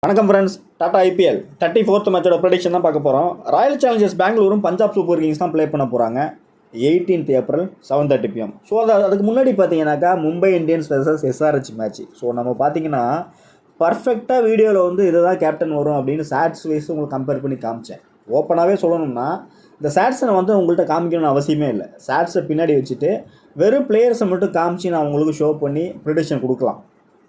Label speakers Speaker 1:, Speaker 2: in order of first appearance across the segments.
Speaker 1: வணக்கம் friends. Tata IPL 34th மேட்சோட prediction தான் பார்க்க போகிறோம். ராயல் சேலஞ்சர்ஸ் பெங்களூரும் பஞ்சாப் சூப்பர் கிங்ஸ் தான் ப்ளே பண்ண போகிறாங்க 18th ஏப்ரல் 7:30 PM. ஸோ அதுக்கு முன்னாடி பார்த்தீங்கன்னாக்கா Mumbai Indians versus SRH match. So நம்ம பார்த்தீங்கன்னா பர்ஃபெக்டாக வீடியோவில் வந்து இதுதான் கேப்டன் வரும் அப்படின்னு சாட்ஸ் வைஸ் உங்களுக்கு கம்பேர் பண்ணி காமிச்சேன். ஓப்பனாகவே சொல்லணும்னா இந்த சாட்ஸை வந்து உங்கள்கிட்ட காமிக்கணும்னு அவசியமே இல்லை. சாட்ஸை பின்னாடி வச்சுட்டு வெறும் பிளேயர்ஸை மட்டும் காமிச்சு நான் உங்களுக்கு ஷோ பண்ணி ப்ரெடிக்ஷன் கொடுக்கலாம்.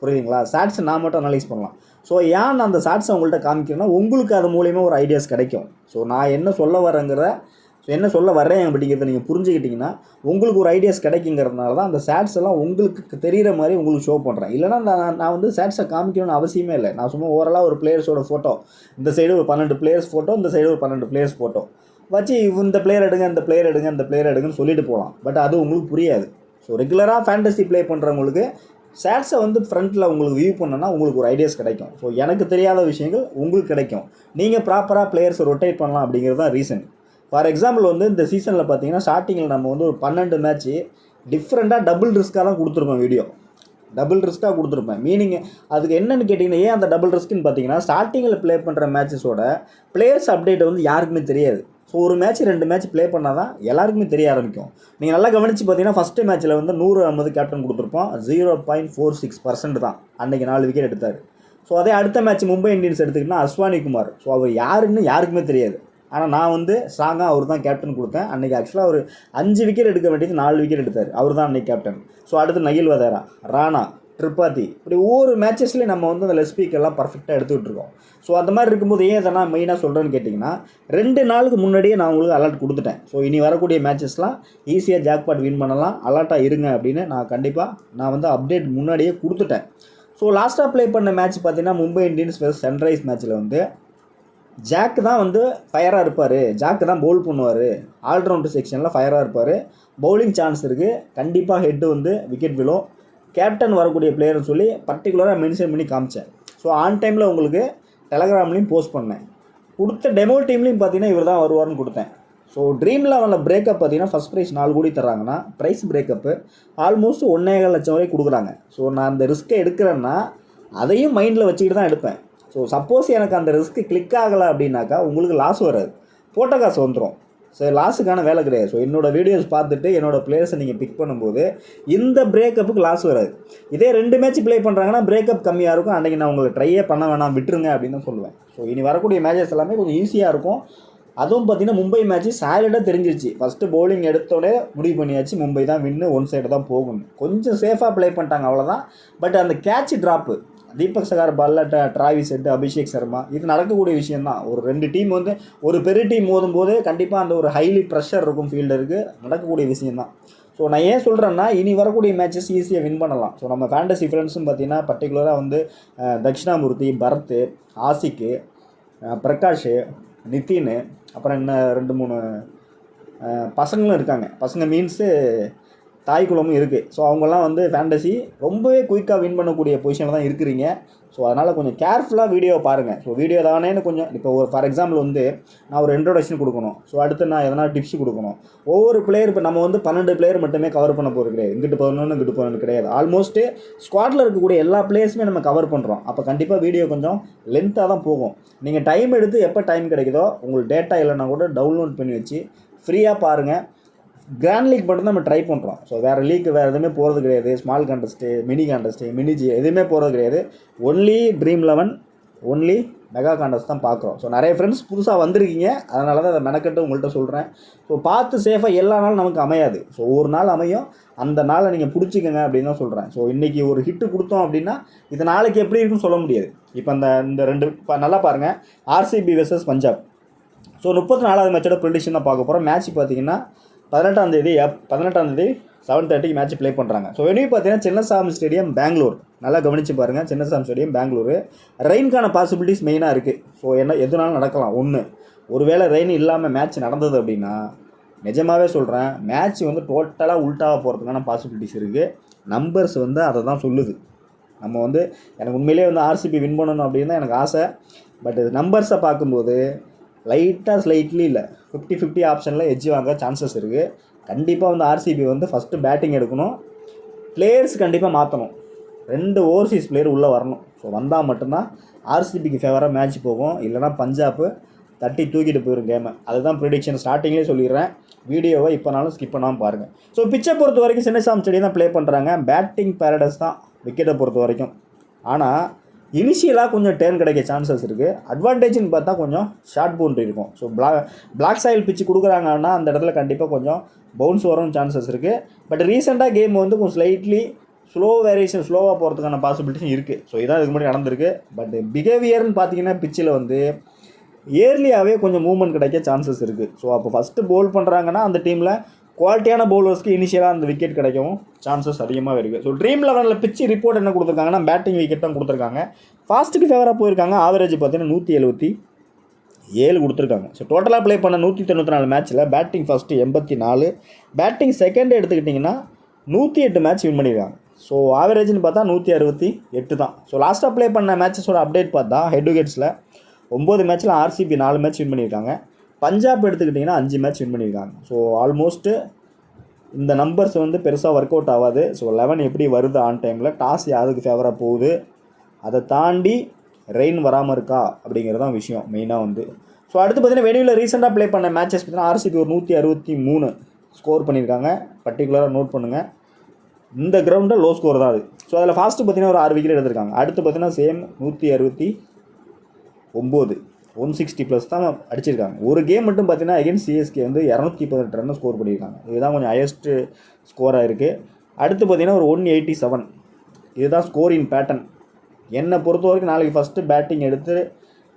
Speaker 1: புரியுதுங்களா? சாட்ஸை நான் மட்டும் அனலைஸ் பண்ணலாம். ஸோ ஏன் அந்த சாட்ஸை உங்கள்கிட்ட காமிக்கணும்னா உங்களுக்கு அது மூலிமா ஒரு ஐடியாஸ் கிடைக்கும். ஸோ நான் என்ன சொல்ல வரேன் அப்படிங்கிறத நீங்கள் புரிஞ்சுக்கிட்டிங்கன்னா உங்களுக்கு ஒரு ஐடியாஸ் கிடைக்குங்கிறதுனால தான் அந்த சாட்ஸ் எல்லாம் உங்களுக்கு தெரிகிற மாதிரி உங்களுக்கு ஷோ பண்ணுறேன். இல்லைனா நான் வந்து சாட்ஸை காமிக்கணும்னு அவசியமே இல்லை. நான் சும்மா ஓவராலாக ஒரு பிளேயர்ஸோட ஃபோட்டோ, இந்த சைடு ஒரு 12 பிளேயர்ஸ் ஃபோட்டோ, இந்த சைடு ஒரு 12 பிளேயர்ஸ் ஃபோட்டோ வச்சு இந்த பிளேயர் எடுங்க, இந்த பிளேயர் எடுங்க, இந்த பிளேயர் எடுங்கன்னு சொல்லிட்டு போகலாம். பட் அது உங்களுக்கு புரியாது. ஸோ ரெகுலராக ஃபேண்டசி ப்ளே பண்ணுறவங்களுக்கு சாட்ஸை வந்து ஃப்ரண்ட்டில் உங்களுக்கு வியூ பண்ணோன்னா உங்களுக்கு ஒரு ஐடியாஸ் கிடைக்கும். ஸோ எனக்கு தெரியாத விஷயங்கள் உங்களுக்கு கிடைக்கும். நீங்கள் ப்ராப்பராக பிளேயர்ஸை ரொட்டேட் பண்ணலாம் அப்படிங்கிறது தான் ரீசன். ஃபார் எக்ஸாம்பிள் வந்து இந்த சீசனில் பார்த்தீங்கன்னா ஸ்டார்டிங்கில் நம்ம வந்து ஒரு 12 மேட்ச்சு டிஃப்ரெண்ட்டாக டபுள் ரிஸ்க்காக தான் கொடுத்துருப்போம். டபுள் ரிஸ்க்காக கொடுத்துருப்பேன். மீனிங் அதுக்கு என்னென்னு கேட்டிங்கன்னா, ஏன் அந்த டபுள் ரிஸ்க்குன்னு பார்த்தீங்கன்னா ஸ்டார்டிங்கில் ப்ளே பண்ணுற மேட்சஸோட பிளேயர்ஸ் அப்டேட் வந்து யாருக்குமே தெரியாது. ஸோ ஒரு மேட்ச் 2 மேட்ச் ப்ளே பண்ணால் தான் எல்லாருக்குமே தெரிய ஆரம்பிக்கும். நீங்கள் நல்லா கவனித்து பார்த்தீங்கன்னா ஃபஸ்ட்டு மேட்ச்சில் வந்து 150 கேப்டன் கொடுத்துருப்போம். 0.46% தான் அன்றைக்கி 4 விக்கெட் எடுத்தார். ஸோ அதே அடுத்த மேட்ச் மும்பை இந்தியன்ஸ் எடுத்துக்கிட்டால் அஸ்வானி குமார். ஸோ அவர் யாருன்னு யாருக்குமே தெரியாது. ஆனால் நான் வந்து ஸ்ட்ராங்காக அவர் தான் கேப்டன் கொடுத்தேன். அன்றைக்கி ஆக்சுவலாக அவர் 5 விக்கெட் எடுக்க வேண்டியது 4 விக்கெட் எடுத்தார். அவர் தான் அன்றைக்கி கேப்டன். ஸோ அடுத்து நகில் வதேரா, ராணா, ட்ரிபாதி, இப்படி ஒவ்வொரு மேட்சஸ்லேயும் நம்ம வந்து அந்த லெஸ்பீக்கெல்லாம் பர்ஃபெக்டாக எடுத்துக்கிட்டு இருக்கோம். ஸோ அந்த மாதிரி இருக்கும்போது ஏன் இதை நான் மெயினாக சொல்கிறேன்னு கேட்டிங்கன்னா 2 நாளுக்கு முன்னாடியே நான் உங்களுக்கு அலர்ட் கொடுத்துட்டேன். ஸோ இனி வரக்கூடிய மேட்சஸ்லாம் ஈஸியாக ஜாக்பாட் வின் பண்ணலாம், அலர்ட்டாக இருங்க அப்படின்னு நான் வந்து அப்டேட் முன்னாடியே கொடுத்துட்டேன். ஸோ லாஸ்ட்டாக ப்ளே பண்ண மேட்ச் பார்த்தீங்கன்னா மும்பை இந்தியன்ஸ் வெர்சஸ் சன்ரைஸ் மேட்ச்சில் வந்து ஜாக் தான் வந்து ஃபயராக இருப்பார். ஜாக்கு தான் பவுல் பண்ணுவார். ஆல்ரவுண்டர் செக்ஷனில் ஃபயராக இருப்பார். பவுலிங் சான்ஸ் இருக்குது. கண்டிப்பாக ஹெட்டு வந்து விக்கெட் விழும். கேப்டன் வரக்கூடிய பிளேயர்னு சொல்லி பர்டிகுலராக மென்ஷன் பண்ணி காமிச்சேன். ஸோ ஆன் டைமில் உங்களுக்கு டெலகிராம்லேயும் போஸ்ட் பண்ணேன். கொடுத்த டெமோ டீம்லேயும் பார்த்தீங்கன்னா இவர் தான் வருவார்னு கொடுத்தேன். ஸோ ட்ரீம் லெவனில் பிரேக்கப் பார்த்தீங்கன்னா ஃபஸ்ட் ப்ரைஸ் 4 கோடி தர்றாங்கன்னா ப்ரைஸ் பிரேக்கப்பு ஆல்மோஸ்ட் 1.25 லட்சம் வரை கொடுக்குறாங்க. ஸோ நான் அந்த ரிஸ்க்கை எடுக்கிறேன்னா அதையும் மைண்டில் வச்சுக்கிட்டு தான் எடுப்பேன். ஸோ சப்போஸ் எனக்கு அந்த ரிஸ்க்கு கிளிக் ஆகலை அப்படின்னாக்கா உங்களுக்கு லாஸ் வராது, போட்ட காசு வந்துடும். ஸோ லாஸுக்கான வேலை கிடையாது. ஸோ என்னோடய வீடியோஸ் பார்த்துட்டு என்னோடய பிளேயர்ஸை நீங்கள் பிக் பண்ணும்போது இந்த பிரேக்கப்புக்கு லாஸ் வராது. இதே 2 மேட்ச் ப்ளே பண்ணுறாங்கன்னா பிரேக்கப் கம்மியாக இருக்கும். அன்றைக்கி நான் உங்களுக்கு ட்ரையே பண்ண வேணாம், விட்டுருங்க அப்படின்னு தான் சொல்லுவேன். ஸோ இனி வரக்கூடிய மேட்சஸ் எல்லாமே கொஞ்சம் ஈஸியாக இருக்கும். அதுவும் பார்த்திங்கன்னா மும்பை மேட்ச்சு சாலிடாக தெரிஞ்சிருச்சு. ஃபஸ்ட்டு பவுலிங் எடுத்தோடனே முடிவு பண்ணியாச்சு மும்பை தான் வின்னு, ஒன் சைடு தான் போகணும். கொஞ்சம் சேஃபாக ப்ளே பண்ணிட்டாங்க அவ்வளோதான். பட் அந்த கேட்ச் ட்ராப்பு தீபக் சகார் பால்ல டிராவிஸ் ஹெட், அபிஷேக் சர்மா, இது நடக்கக்கூடிய விஷயந்தான். ஒரு 2 டீம் வந்து ஒரு பெரிய டீம் மோதும்போது கண்டிப்பாக அந்த ஒரு ஹைலி ப்ரெஷர் இருக்கும் ஃபீல்டருக்கு, நடக்கக்கூடிய விஷயந்தான். ஸோ நான் ஏன் சொல்கிறேன்னா இனி வரக்கூடிய மேட்சஸ் ஈஸியாக வின் பண்ணலாம். ஸோ நம்ம ஃபேண்டசி ஃப்ரெண்ட்ஸும் பார்த்திங்கன்னா பர்டிகுலராக வந்து தக்ஷிணாமூர்த்தி, பரத், ஆசிக்கு, பிரகாஷ், நிதின், அப்புறம் என்ன 2-3 பசங்களும் இருக்காங்க. பசங்க மீன்ஸு தாய்க்குளமும் இருக்குது. ஸோ அவங்கெல்லாம் வந்து ஃபேண்டசி ரொம்பவே குயிக்காக வின் பண்ணக்கூடிய பொசிஷனில் தான் இருக்கிறீங்க. ஸோ அதனால் கொஞ்சம் கேர்ஃபுல்லாக வீடியோ பாருங்கள். ஸோ வீடியோ தானேன்னு கொஞ்சம் இப்போ ஒரு ஃபார் எக்ஸாம்பிள் வந்து நான் ஒரு இன்ட்ரோடக்ஷன் கொடுக்கணும். ஸோ அடுத்து நான் எதனா டிப்ஸ் கொடுக்கணும். ஒவ்வொரு பிளேயர் இப்போ நம்ம வந்து 12 பிளேயர் மட்டுமே கவர் பண்ண போகிறது கிடையாது. இங்கிட்டு 11 இங்கிட்டு 11 கிடையாது. ஆல்மோஸ்ட்டு ஸ்குவாடில் இருக்கக்கூடிய எல்லா பிளேயர்ஸுமே நம்ம கவர் பண்ணுறோம். அப்போ கண்டிப்பாக வீடியோ கொஞ்சம் லென்த்தாக தான் போகும். நீங்கள் டைம் எடுத்து எப்போ டைம் கிடைக்குதோ உங்களுக்கு டேட்டா இல்லைனா கூட டவுன்லோட் பண்ணி வச்சு ஃப்ரீயாக பாருங்கள். கிராண்ட் லீக் மட்டும் தான் நம்ம ட்ரை பண்ணுறோம். ஸோ வேறு லீக் வேறு எதுவுமே போகிறது கிடையாது. ஸ்மால் கான்டெஸ்ட்டு, மினி ஜி எதுவுமே போகிறது கிடையாது. Only dream 11, only mega contest தான் பார்க்குறோம். ஸோ நிறைய ஃப்ரெண்ட்ஸ் புதுசாக வந்திருக்கீங்க, அதனால தான் அதை மெனக்கட்டு உங்கள்கிட்ட சொல்கிறேன். ஸோ பார்த்து சேஃபாக எல்லா நாளும் நமக்கு அமையாது. ஸோ ஒரு நாள் அமையும், அந்த நாளை நீங்கள் பிடிச்சிக்கங்க அப்படின்னு தான் சொல்கிறேன். ஸோ இன்றைக்கி ஒரு ஹிட்டு கொடுத்தோம் அப்படின்னா இது நாளைக்கு எப்படி இருக்குன்னு சொல்ல முடியாது. இப்போ இந்த 2 நல்லா பாருங்கள், ஆர்சிபி வெர்சஸ் பஞ்சாப். ஸோ 34வது மேட்சோட ப்ரெடிக்ஷன் தான் பார்க்க போகிறோம். மேட்ச் பார்த்தீங்கன்னா 18ஆம் தேதி 7:30 மேட்ச் ப்ளே பண்ணுறாங்க. ஸோ வெளியே பார்த்தீங்கன்னா சின்னசாமி ஸ்டேடியம் பெங்களூர். நல்லா கவனித்து பாருங்கள், சின்னசாமி ஸ்டேடியம் பெங்களூர். ரெயின்கான பாசிபிலிட்டிஸ் மெயினாக இருக்குது. ஸோ எதுனாலும் நடக்கலாம். ஒருவேளை ரெயின் இல்லாமல் மேட்ச் நடந்தது அப்படின்னா நிஜமாகவே சொல்கிறேன், மேட்ச் வந்து டோட்டலாக உல்ட்டாக போகிறதுக்கான பாசிபிலிட்டிஸ் இருக்குது. நம்பர்ஸ் வந்து அதை தான் சொல்லுது. நம்ம வந்து எனக்கு உண்மையிலே வந்து ஆர்சிபி வின் பண்ணணும் அப்படின்னு தான் எனக்கு ஆசை. பட் நம்பர்ஸை பார்க்கும்போது லைட்டாக ஸ்லைட்லி இல்லை 50-50 ஆப்ஷனில் எட்ஜ் வாங்க சான்சஸ் இருக்குது. கண்டிப்பாக வந்து ஆர்சிபி வந்து ஃபஸ்ட்டு பேட்டிங் எடுக்கணும். பிளேயர்ஸ் கண்டிப்பாக மாற்றணும். 2 ஓவர்சீஸ் பிளேயர் உள்ளே வரணும். ஸோ வந்தால் மட்டும்தான் ஆர்சிபிக்கு ஃபேவராக மேட்ச் போகும், இல்லைனா பஞ்சாப் தட்டி தூக்கிட்டு போயிடும் கேமை. அதுதான் ப்ரிடிக்ஷன், ஸ்டார்டிங்லேயே சொல்லிடுறேன். வீடியோவை இப்போனாலும் ஸ்கிப் பண்ணாமல் பாருங்கள். ஸோ பிச்சை பொறுத்த வரைக்கும் சின்னசாமி ஸ்டேடியம் தான் ப்ளே பண்ணுறாங்க. பேட்டிங் பேரடைஸ் தான் விக்கெட்டை பொறுத்த வரைக்கும். ஆனால் இனிஷியலாக கொஞ்சம் டேர்ன் கிடைக்க சான்சஸ் இருக்குது. அட்வான்டேஜ்னு பார்த்தா கொஞ்சம் ஷார்ட் பவுண்டரி இருக்கும். ஸோ பிளாக் சாயில் பிச்சு கொடுக்குறாங்கன்னா அந்த இடத்துல கண்டிப்பாக கொஞ்சம் பவுன்ஸ் வரும் சான்சஸ் இருக்குது. பட் ரீசெண்டாக கேம் வந்து கொஞ்சம் ஸ்லைட்லி ஸ்லோவாக போகிறதுக்கான பாசிபிலிட்டிஸும் இருக்குது. ஸோ இதான் இதுக்கு முன்னாடி நடந்திருக்கு. பட் பிஹேவியர்னு பார்த்தீங்கன்னா பிச்சில் வந்து இயர்லியாகவே கொஞ்சம் மூவ்மெண்ட் கிடைக்க சான்சஸ் இருக்குது. ஸோ அப்போ ஃபஸ்ட்டு பவுல் பண்ணுறாங்கன்னா அந்த டீமில் குவாலிட்டியான பவுலர்ஸ்க்கு இனிஷியலாக அந்த விக்கெட் கிடைக்கவும் சான்சஸ் அதிகமாக இருக்குது. ஸோ ட்ரீம் 11 பிச்சு ரிப்போர்ட் என்ன கொடுத்துருக்காங்கன்னா பேட்டிங் விக்கெட் தான் கொடுத்துருக்காங்க. ஃபாஸ்ட்டுக்கு ஃபேவராக போயிருக்காங்க. ஆவரேஜ் பார்த்தீங்கன்னா 177 கொடுத்துருக்காங்க. ஸோ டோட்டலாக ப்ளே பண்ண 194 மேட்ச்சில் பேட்டிங் ஃபஸ்ட்டு 84, பேட்டிங் செகண்ட் எடுத்துக்கிட்டிங்கன்னா 108 மேட்ச் வின் பண்ணியிருக்காங்க. ஸோ ஆவரேஜ்னு பார்த்தா 168 தான். ஸோ லாஸ்ட்டாக ப்ளே பண்ண மேட்சஸோட அப்டேட் பார்த்தா ஹெட் விக்கெட்ஸில் 9 மேட்ச்சில் ஆர்சிபி 4 மேட்ச் வின் பண்ணியிருக்காங்க. பஞ்சாப் எடுத்துக்கிட்டிங்கன்னா 5 மேட்ச் வின் பண்ணியிருக்காங்க. ஸோ ஆல்மோஸ்ட்டு இந்த நம்பர்ஸ் வந்து பெருசாக ஒர்க் அவுட் ஆகாது. ஸோ 11 எப்படி வருது ஆன் டைமில், டாஸ் யாருக்கு ஃபேவராக போகுது, அதை தாண்டி ரெயின் வராமல் இருக்கா அப்படிங்கிறது தான் விஷயம் மெயினாக வந்து. ஸோ அடுத்து பார்த்தீங்கன்னா வெளியில் ரீசெண்டாக ப்ளே பண்ண மேட்சஸ் பார்த்தீங்கன்னா ஆர்சிபி ஒரு 163 ஸ்கோர் பண்ணியிருக்காங்க. பர்டிகுலராக நோட் பண்ணுங்கள், இந்த கிரவுண்டில் லோ ஸ்கோர் தான் அது. ஸோ அதில் ஃபாஸ்ட்டு பார்த்தீங்கன்னா ஒரு 6 விக்கெட் எடுத்திருக்காங்க. அடுத்து பார்த்தீங்கன்னா சேம் 169 160+ தான் அடிச்சிருக்காங்க. ஒரு கேம் மட்டும் பார்த்தீங்கன்னா அகேன்ஸ்ட் சிஎஸ்கே வந்து 218 ரன் ஸ்கோர் பண்ணியிருக்காங்க. இதுதான் கொஞ்சம் ஹையஸ்ட்டு ஸ்கோராக இருக்குது. அடுத்து பார்த்தீங்கன்னா ஒரு 187, இதுதான் ஸ்கோரிங் பேட்டர்ன். என்னை பொறுத்த வரைக்கும் நாளைக்கு ஃபஸ்ட்டு பேட்டிங் எடுத்து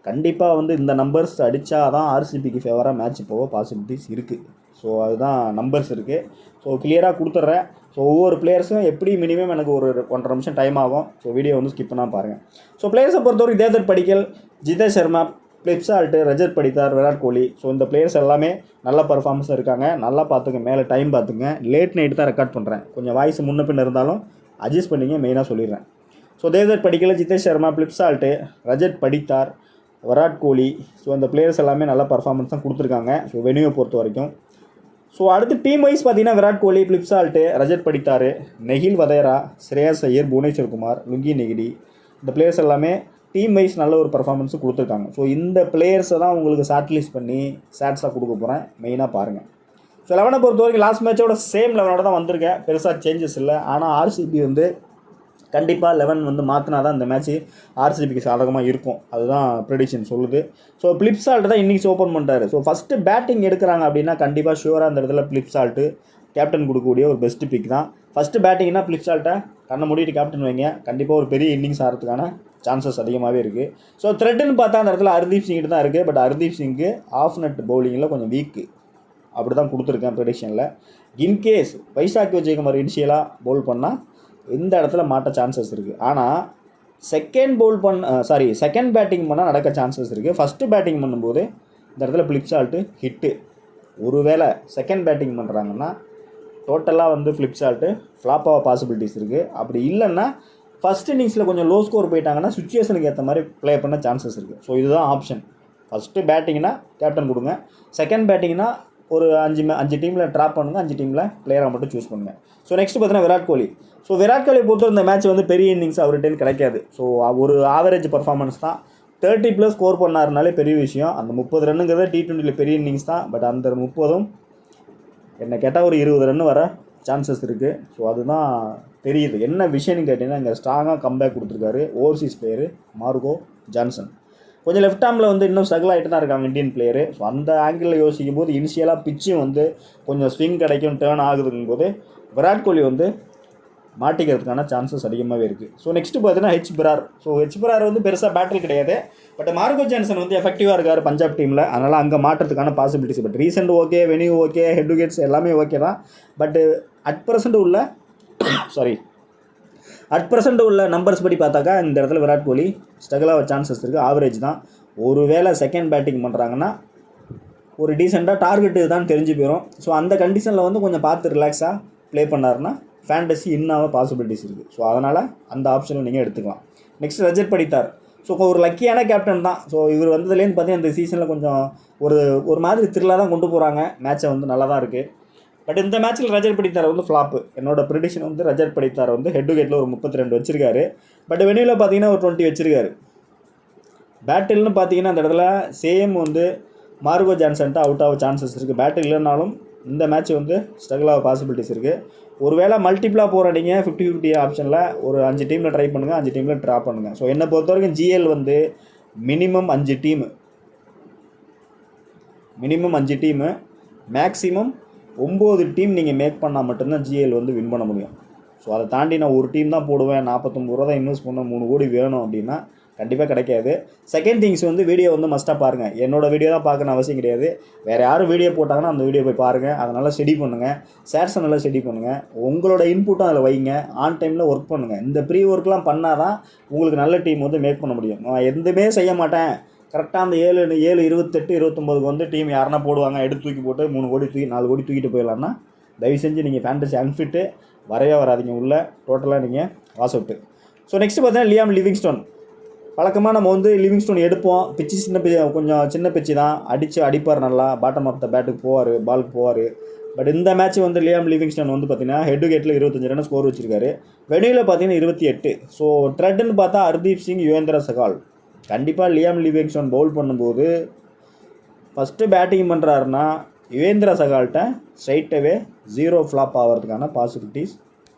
Speaker 1: கண்டிப்பாக வந்து இந்த நம்பர்ஸ் அடித்தா தான் ஆர்சிபிக்கு ஃபேவராக மேட்ச் போக பாசிபிலிட்டிஸ் இருக்குது. ஸோ அதுதான் நம்பர்ஸ் இருக்குது. ஸோ கிளியராக கொடுத்துட்றேன். ஸோ ஒவ்வொரு பிளேயர்ஸும் எப்படி மினிமம் எனக்கு ஒரு 1.5 நிமிஷம் டைம் ஆகும். ஸோ வீடியோ வந்து ஸ்கிப் பண்ணால் பாருங்கள். ஸோ பிளேயர்ஸை பொறுத்தவரைக்கும் தேவ்தத் படிக்கல், ஜிதேஷ் சர்மா, பிளிப்சால்ட்டு, ரஜத் படித்தார், விராட் கோலி. ஸோ இந்த பிளேயர்ஸ் எல்லாமே நல்ல பர்ஃபார்மன்ஸ் இருக்காங்க. நல்லா பார்த்துங்க, மேலே டைம் பார்த்துங்க. லேட் நைட் தான் ரெக்கார்ட் பண்ணுறேன், கொஞ்சம் வாய்ஸ் முன்ன பின்ன இருந்தாலும் அட்ஜஸ்ட் பண்ணிங்க, மெயினாக சொல்லிடுறேன். ஸோ தேவ்தத் படிக்கல், ஜிதேஷ் சர்மா, பிளிப்சால்ட்டு, ரஜத் படித்தார், விராட் கோலி. ஸோ இந்த பிளேயர்ஸ் எல்லாமே நல்ல பர்ஃபார்மன்ஸ் தான் கொடுத்துருக்காங்க. ஸோ வெனியூவை பொறுத்த வரைக்கும். ஸோ அடுத்து டீம் வைஸ் பார்த்தீங்கன்னா விராட் கோலி, பிளிப்சால்ட்டு, ரஜத் படித்தார், நெகில் வதேரா, ஸ்ரேயஸ் ஐயர், புவனேஸ்வர் குமார், லுங்கி நெகிடி. இந்த பிளேயர்ஸ் எல்லாமே டீம் வைஸ் நல்ல ஒரு பர்ஃபார்மன்ஸு கொடுத்துருக்காங்க. ஸோ இந்த பிளேயர்ஸை தான் உங்களுக்கு ஷார்ட்லிஸ்ட் பண்ணி ஸ்டாட்ஸாக கொடுக்க போகிறேன், மெயினாக பாருங்கள். ஸோ 11 பொறுத்த வரைக்கும் லாஸ்ட் மேட்சோட சேம் 11 தான் வந்திருக்கேன், பெருசாக சேஞ்சஸ் இல்லை. ஆனால் ஆர்சிபி வந்து கண்டிப்பாக 11 வந்து மாற்றினா தான் இந்த மேட்ச்சு ஆர்சிபிக்கு சாதகமாக இருக்கும். அதுதான் ப்ரெடிக்ஷன் சொல்லுது. ஸோ பிளிப்சால்ட்டு தான் இன்னிங்ஸ் ஓப்பன் பண்ணுறாரு. ஸோ ஃபஸ்ட்டு பேட்டிங் எடுக்கிறாங்க அப்படின்னா கண்டிப்பாக ஷுவராக அந்த இடத்துல பிளிப்சால்ட்டு கேப்டன் கொடுக்கக்கூடிய ஒரு பெஸ்ட்டு பிக் தான். ஃபஸ்ட்டு பேட்டிங்னா பிளிப்சால்ட்டை கண்ணை மூடிட்டு கேப்டன் வைங்க, கண்டிப்பாக ஒரு பெரிய இன்னிங்ஸ் ஆகிறதுக்கான சான்சஸ் அதிகமாகவே இருக்குது. ஸோ த்ரெட்டுன்னு பார்த்தா அந்த இடத்துல ஹர்தீப் சிங்கிட்டு தான் இருக்குது. But Hardeep Singh off net பவுலிங்கில் கொஞ்சம் வீக்கு, அப்படி தான் கொடுத்துருக்கேன் ப்ரெடிக்ஷனில். இன்கேஸ் வைசாக் விஜயகுமார் இனிஷியலாக பவுல் பண்ணால் இந்த இடத்துல மாட்ட சான்சஸ் இருக்குது. ஆனால் செகண்ட் பேட்டிங் பண்ணால் நடக்க சான்சஸ் இருக்குது. ஃபஸ்ட்டு பேட்டிங் பண்ணும்போது இந்த இடத்துல பிளிப்சால்ட்டு ஹிட்டு. ஒருவேளை செகண்ட் பேட்டிங் பண்ணுறாங்கன்னா டோட்டலாக வந்து பிளிப்சால்ட்டு ஃப்ளாப்பாக பாசிபிலிட்டிஸ் இருக்குது. அப்படி இல்லைன்னா ஃபஸ்ட் இன்னிங்ஸில் கொஞ்சம் லோ ஸ்கோர் போயிட்டாங்கன்னா சுச்சுவேஷனுக்கு ஏற்ற மாதிரி ப்ளே பண்ண சான்சஸ் இருக்குது. ஸோ இதுதான் ஆப்ஷன். ஃபஸ்ட்டு பேட்டிங்னா கேப்டன் கொடுங்க, செகண்ட் பேட்டிங்னா ஒரு 5 டீமில் ட்ராப் பண்ணுங்கள், 5 டீமில் பிளேயராக மட்டும் சூஸ் பண்ணுங்கள். ஸோ நெக்ஸ்ட் பார்த்தீங்கன்னா விராட் கோலி. ஸோ விராட் கோலி பொறுத்தவரை இந்த மேட்ச் வந்து பெரிய இன்னிங்ஸ் அவர்கிட்ட கிடைக்காது. ஸோ ஒரு ஆவரேஜ் பர்ஃபார்மன்ஸ் தான். 30+ ஸ்கோர் பண்ணாருனாலே பெரிய விஷயம். அந்த 30 ரன்னுங்கிறத T20 பெரிய இன்னிங்ஸ் தான். பட் அந்த 30 என்ன கேட்டால் ஒரு 20 ரன் வர சான்சஸ் இருக்குது. ஸோ அதுதான் தெரியுது. என்ன விஷயம்னு கேட்டிங்கன்னா இங்கே ஸ்ட்ராங்காக கம்பேக் கொடுத்துருக்காரு ஓவர்சீஸ் பிளேயரு மார்கோ ஜான்சன். கொஞ்சம் லெஃப்ட் ஆர்மில் வந்து இன்னும் ஸ்ட்ரகிள் ஆகிட்டு தான் இருக்காங்க இந்தியன் பிளேயரு. ஸோ அந்த ஆங்கிளில் யோசிக்கும் போது இனிஷியலாக பிச்சும் வந்து கொஞ்சம் ஸ்விங் கிடைக்கும், டேர்ன் ஆகுதுங்கும் போது விராட் கோலி வந்து மாட்டிக்கிறதுக்கான சான்சஸ் அதிகமாகவே இருக்குது. ஸோ நெக்ஸ்ட்டு பார்த்தீங்கன்னா ஹெச்.பிரார். ஸோ ஹெச்.பிரார் வந்து பெருசாக பேட்டில் கிடையாது. பட் மார்கோ ஜான்சன் வந்து எஃபெக்டிவாக இருக்கார் பஞ்சாப் டீமில், அதனால் அங்கே மாட்டுறதுக்கான possibilities. But recent okay, venue okay, head wickets எல்லாமே ஓகே தான். பட் அட் ப்ரெசென்ட் உள்ள நம்பர்ஸ் படி பார்த்தாக்கா இந்த இடத்துல விராட் கோலி ஸ்ட்ரகிளாக சான்சஸ் இருக்குது. ஆவரேஜ் தான். ஒருவேளை செகண்ட் பேட்டிங் பண்ணுறாங்கன்னா ஒரு டீசெண்டாக டார்கெட்டு தான் தெரிஞ்சு போயிடும். ஸோ அந்த கண்டிஷனில் வந்து கொஞ்சம் பார்த்து ரிலாக்ஸாக ப்ளே பண்ணாருன்னா ஃபேண்டசி இன்னாக பாசிபிலிட்டிஸ் இருக்குது. ஸோ அதனால் அந்த ஆப்ஷனை நீங்கள் எடுத்துக்கலாம். நெக்ஸ்ட் ரஜத் படித்தார். ஸோ ஒரு லக்கியான கேப்டன் தான். ஸோ இவர் வந்ததுலேருந்து பார்த்தீங்கன்னா இந்த சீசனில் கொஞ்சம் ஒரு மாதிரி த்ரில்லாக தான் கொண்டு போகிறாங்க. மேட்சை வந்து நல்லா தான் இருக்குது. பட் இந்த மேட்ச்சில் ரஜத் படித்தார் வந்து ஃப்ளாப்பு. என்னோட ப்ரெடிக்ஷன் வந்து ரஜத் படித்தார் வந்து ஹெட் விக்கெட்டில் ஒரு 32 வச்சிருக்காரு. பட் வெனியூவில் பார்த்தீங்கன்னா ஒரு 20 வச்சிருக்காரு. பேட்டில்னு பார்த்தீங்கன்னா அந்த இடத்துல சேம் வந்து மார்கோ ஜான்சன்ட்டு அவுட் ஆக சான்சஸ் இருக்குது. பேட்டில் இல்லைனாலும் இந்த மேட்ச் வந்து ஸ்ட்ரகிள் ஆக பாசிபிலிட்டிஸ் இருக்குது. ஒருவேளை மல்டிப்ளாக போராடிங்க 50-50 ஆப்ஷனில் ஒரு 5 டீமில் ட்ரை பண்ணுங்கள், 5 டீமில் ட்ரா பண்ணுங்கள். ஸோ என்னை பொறுத்த வரைக்கும் ஜிஎல் வந்து மினிமம் 5 டீமு மேக்ஸிமம் 9 டீம் நீங்கள் மேக் பண்ணால் மட்டும்தான் ஜிஎல் வந்து வின் பண்ண முடியும். ஸோ அதை தாண்டி நான் ஒரு டீம் தான் போடுவேன், 49 ரூபா தான் இன்வெஸ்ட் பண்ண 3 கோடி வேணும் அப்படின்னா கண்டிப்பாக கிடைக்காது. செகண்ட் திங்ஸ் வந்து வீடியோ வந்து மஸ்ட்டாக பாருங்கள். என்னோடய வீடியோ தான் பார்க்கணும் அவசியம் கிடையாது. வேறு யாரும் வீடியோ போட்டாங்கன்னா அந்த வீடியோ போய் பாருங்கள். அதை நல்லா ஸ்டடி பண்ணுங்கள், ஷேர்ஸை நல்லா ஸ்டடி பண்ணுங்கள், உங்களோட இன்புட்டும் அதில் வைங்க, ஆன் டைமில் ஒர்க் பண்ணுங்கள். இந்த ப்ரீ ஒர்க்லாம் பண்ணால் தான் உங்களுக்கு நல்ல டீம் வந்து மேக் பண்ண முடியும். நான் எதுவுமே செய்ய மாட்டேன், கரெக்டாக அந்த 7, 28, 29க்கு வந்து டீம் யாருன்னா போடுவாங்க, எடுத்து தூக்கி போட்டு 3 கோடி 4 கோடி தூக்கிட்டு போயிடலான்னா தயவு செஞ்சு நீங்கள் ஃபேண்டசி அன்ஃபிட்டு வரவே வராதிங்க, உள்ள டோட்டலாக நீங்கள் வாஸ் அவுட்டு. ஸோ நெக்ஸ்ட்டு பார்த்தீங்கன்னா லியாம் லிவிங்ஸ்டோன். வழக்கமாக நம்ம வந்து லிவிங்ஸ்டோன் எடுப்போம், பிச்சு கொஞ்சம் சின்ன பிச்சு தான், அடிப்பார் நல்லா, பாட்டம் ஆஃப் த பேட்டுக்கு போவார், பாலுக்கு போவார். பட் இந்த மேட்ச் வந்து லியாம் லிவிங்ஸ்டோன் வந்து பார்த்தீங்கன்னா ஹெட் டு ஹெட்டில் 25 ரன் ஸ்கோர் வச்சிருக்காரு. வெளியில் பார்த்தீங்கன்னா 28. ஸோ த்ரெட்டுன்னு பார்த்தா ஹர்தீப் சிங், யுவேந்திர சகால். கண்டிப்பாக லியாம் லிவிங்ஸ்டோன் பவுல் பண்ணும்போது ஃபஸ்ட்டு பேட்டிங் பண்ணுறாருன்னா யுவேந்திர சகால்கிட்ட ஸ்ட்ரைட்டாகவே 0 ஃப்ளாப் ஆகிறதுக்கான பாசிபிலிட்டிஸ்